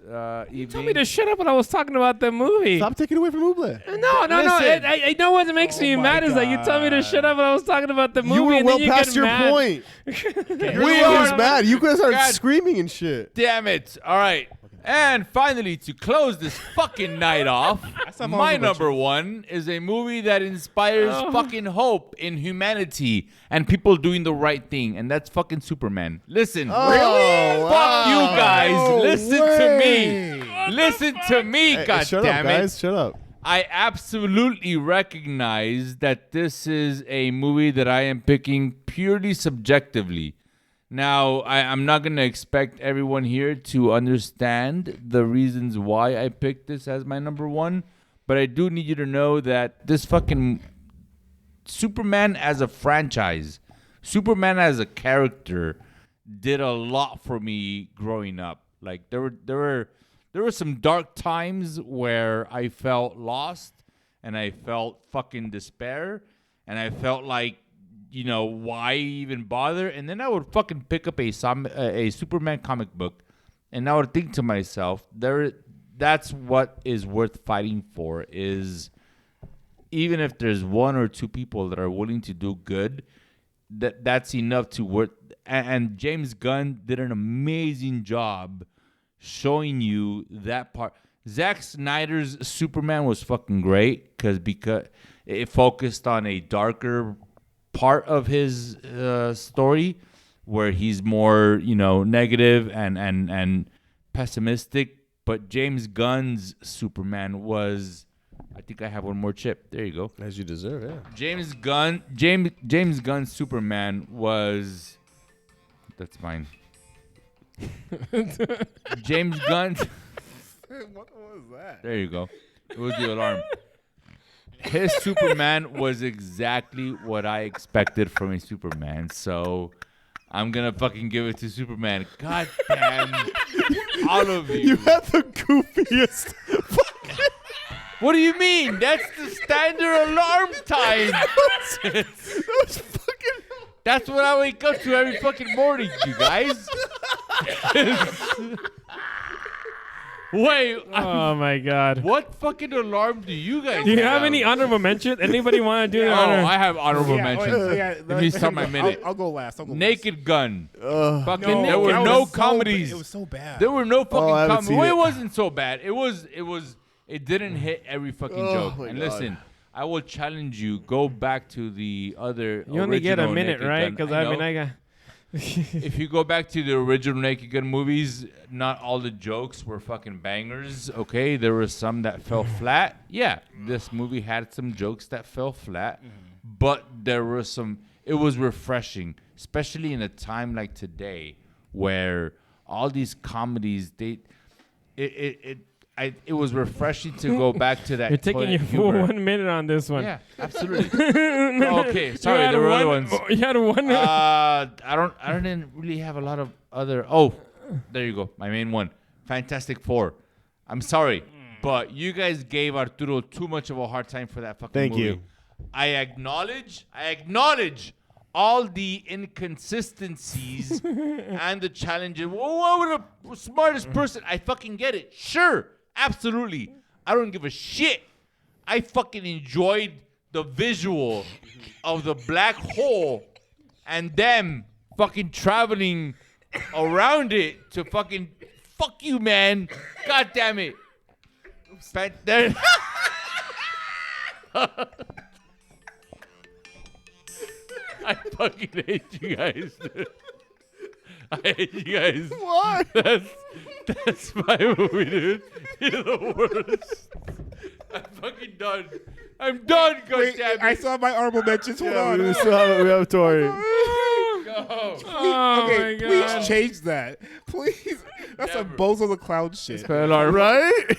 evening. Told me to shut up when I was talking about the movie. Stop taking away from Uble. No. Listen. I know what makes me my mad is that you told me to shut up when I was talking about the movie. You were and well then you past get your mad. point. We You was are- mad. You could have started God. screaming and shit. Damn it. All right. And finally, to close this fucking night off, still have my honorable number one is a movie that inspires Oh. fucking hope in humanity and people doing the right thing, and that's fucking Superman. Listen. Really? Fuck you guys. No Listen to me. Listen to me, Hey, God shut damn up, it. guys. Shut up. I absolutely recognize that this is a movie that I am picking purely subjectively. Now, I'm not going to expect everyone here to understand the reasons why I picked this as my number one, but I do need you to know that this fucking Superman as a franchise, Superman as a character, did a lot for me growing up. Like there were some dark times where I felt lost and I felt fucking despair and I felt like, you know, why even bother? And then I would fucking pick up a Superman comic book and I would think to myself, that's what is worth fighting for, is even if there's one or two people that are willing to do good, that's enough to work. And James Gunn did an amazing job showing you that part. Zack Snyder's Superman was fucking great because it focused on a darker part of his story where he's more, you know, negative and pessimistic. But James Gunn's Superman was, I think I have one more chip. There you go. As you deserve, yeah. James Gunn's Superman was, that's mine. James Gunn. What was that? There you go. It was the alarm. His Superman was exactly what I expected from a Superman. So I'm gonna fucking give it to Superman. God damn all of you. You had the goofiest. What do you mean? That's the standard alarm time. That was fucking. That's what I wake up to every fucking morning, you guys. Wait, Oh my God. what fucking alarm do you guys Do you have any honorable mentions? Anybody want to do an Oh, honor? I have honorable mentions. Let me start my minute. I'll go last. Naked Gun. Fucking, No, there were that no was so comedies. ba- it was so bad. There were no fucking I haven't comedies. seen Well, it. it wasn't so bad. It didn't hit every fucking joke. my And God. listen, I will challenge you. Go back to the other. You only get a original minute, Naked right? Gun. Because I I know. mean, I got. If you go back to the original Naked Gun movies, not all the jokes were fucking bangers. Okay, there were some that fell flat. Yeah, this movie had some jokes that fell flat, but there were some. It was refreshing, especially in a time like today, where all these comedies, it was refreshing to go back to that. You're taking toilet your full humor. 1 minute on this one. Yeah, absolutely. Okay, sorry, had there were one, other ones. You had one. I didn't really have a lot of other. Oh, there you go. My main one, Fantastic Four. I'm sorry, but you guys gave Arturo too much of a hard time for that fucking Thank movie. you. I acknowledge all the inconsistencies and the challenges. What would the smartest person? I fucking get it. Sure, absolutely. I don't give a shit. I fucking enjoyed the visual of the black hole and them fucking traveling around it to fucking fuck you, man. God damn it. There. I fucking hate you guys. Dude. I hate you guys. Why? That's my movie, dude. You're the worst. I'm fucking done. I'm done, Wait, goddammit. I saw my honorable mentions. Hold Yeah, on. we still have, we have Tori. Go. Oh Okay, my please God. change that. Please. That's Never. a Bozo the Clown shit. Right?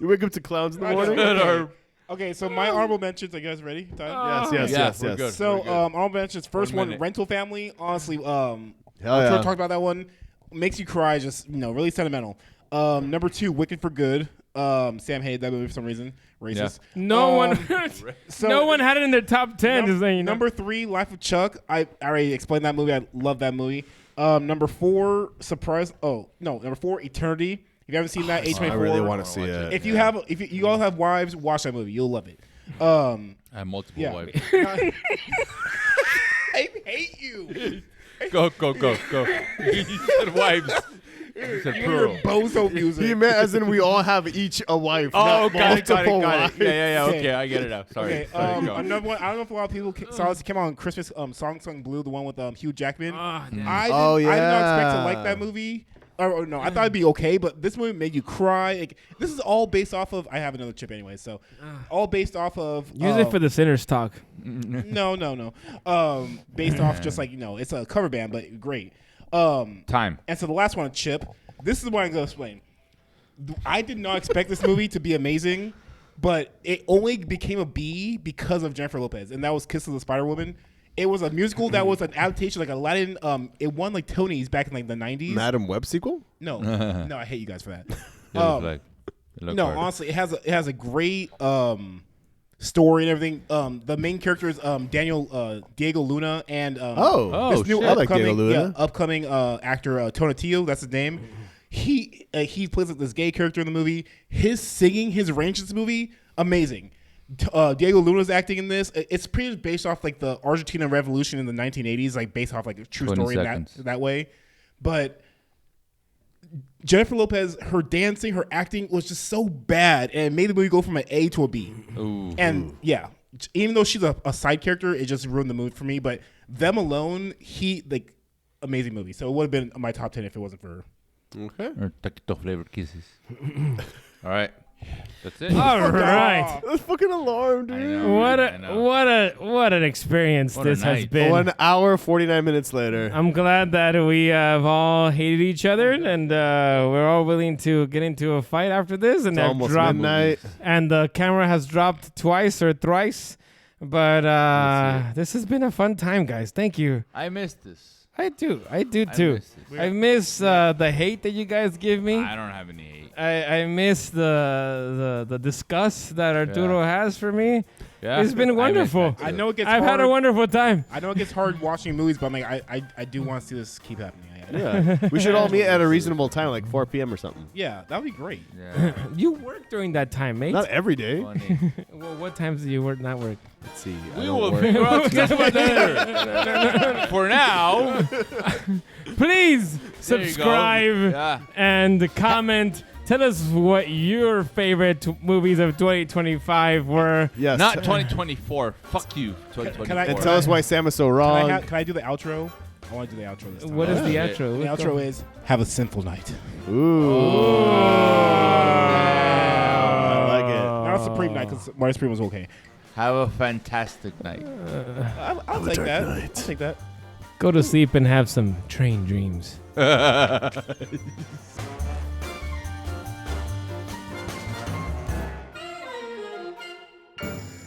You wake up to clowns in the I know. morning? Okay. Okay, so my honorable mentions. Are you guys ready? Time? Yes, Yeah, we're yes. good. So, honorable mentions. First 1 one, minute. Rental Family. Honestly, Hell I'm sure yeah. talked about that one. Makes you cry. Just really sentimental. Number 2, Wicked for Good. Sam hated that movie for some reason. Racist. No one, so- no one had it in their top 10. Just saying, you know. Number 3, Life of Chuck. I already explained that movie. I love that movie. Number 4, Number 4, Eternity. If you haven't seen that, H24. I really want to see it. If you all have wives, watch that movie. You'll love it. I have multiple Yeah. wives. I hate you. Go. You said wives. You said Your plural. bozo music. He meant as in we all have each a wife. Oh, not got it. multiple Yeah. Okay. Okay, I get it now. Sorry. Okay, Go. another one. I don't know if a lot of people saw this. It came out on Christmas. Song Sung Blue, the one with Hugh Jackman. Ah, damn. I Oh, did not expect to yeah. like that movie. Or no, I thought it'd be okay, but this movie made you cry. Like, this is all based off of. I have another chip anyway, so all based off of. Use it for the sinners talk. No. Based off just like it's a cover band, but great. Time. And so the last one, Chip. This is what I'm going to explain. I did not expect this movie to be amazing, but it only became a B because of Jennifer Lopez, and that was Kiss of the Spider Woman. It was a musical that was an adaptation, like Aladdin. It won like Tonys back in like the 90s. Madam Web sequel? No, I hate you guys for that. It looked No, hard. honestly, it has a great story and everything. The main character is Diego Luna and this new shit. I like upcoming Diego Luna. upcoming actor Tonatiuh. That's his name. He plays like this gay character in the movie. His singing, his range in this movie, amazing. Diego Luna's acting in this. It's pretty much based off like the Argentina Revolution in the 1980s, like based off like a true 20 story in seconds. that way. But Jennifer Lopez, her dancing, her acting was just so bad, and it made the movie go from an A to a B. Ooh. And yeah, even though she's a side character, it just ruined the mood for me. But them alone, amazing movie. So it would have been my top 10 if it wasn't for her. Okay. Or taquito flavored kisses. All right. That's it. All right. That's fucking alarm, dude. I know. What I know. what an experience What a this has night. been. 1 hour, 49 minutes later. I'm glad that we have all hated each other, and we're all willing to get into a fight after this. And It's have almost dropped, midnight. and the camera has dropped twice or thrice. But this has been a fun time, guys. Thank you. I missed this. I do too. missed it. I miss the hate that you guys give me. I don't have any hate. I miss the disgust that Arturo has for me. Yeah. It's been I miss wonderful. that too. I know it gets I've hard. had a wonderful time. I know it gets hard watching movies, but I'm like, I do want to see this keep happening. Yeah. We should all meet at a reasonable time, like 4 p.m. or something. Yeah, that would be great. Yeah. You work during that time, mate. Not every day. Funny. Well, what times do you work? Not work. Let's see. I We don't will work. figure out stuff later. For now, Please there you go. subscribe Yeah. and comment. Tell us what your favorite movies of 2025 were. Yes. Not 2024. Fuck you. 2024. Can I- And tell us why Sam is so wrong. Can I do the outro? I want to do the outro this time. What is the Yeah. outro? The Let's outro go. is have a sinful night. Ooh. I like it. Not a Supreme night because Mario Supreme was okay. Have a fantastic night. I'll take that. I'll take that. Go to sleep and have some train dreams.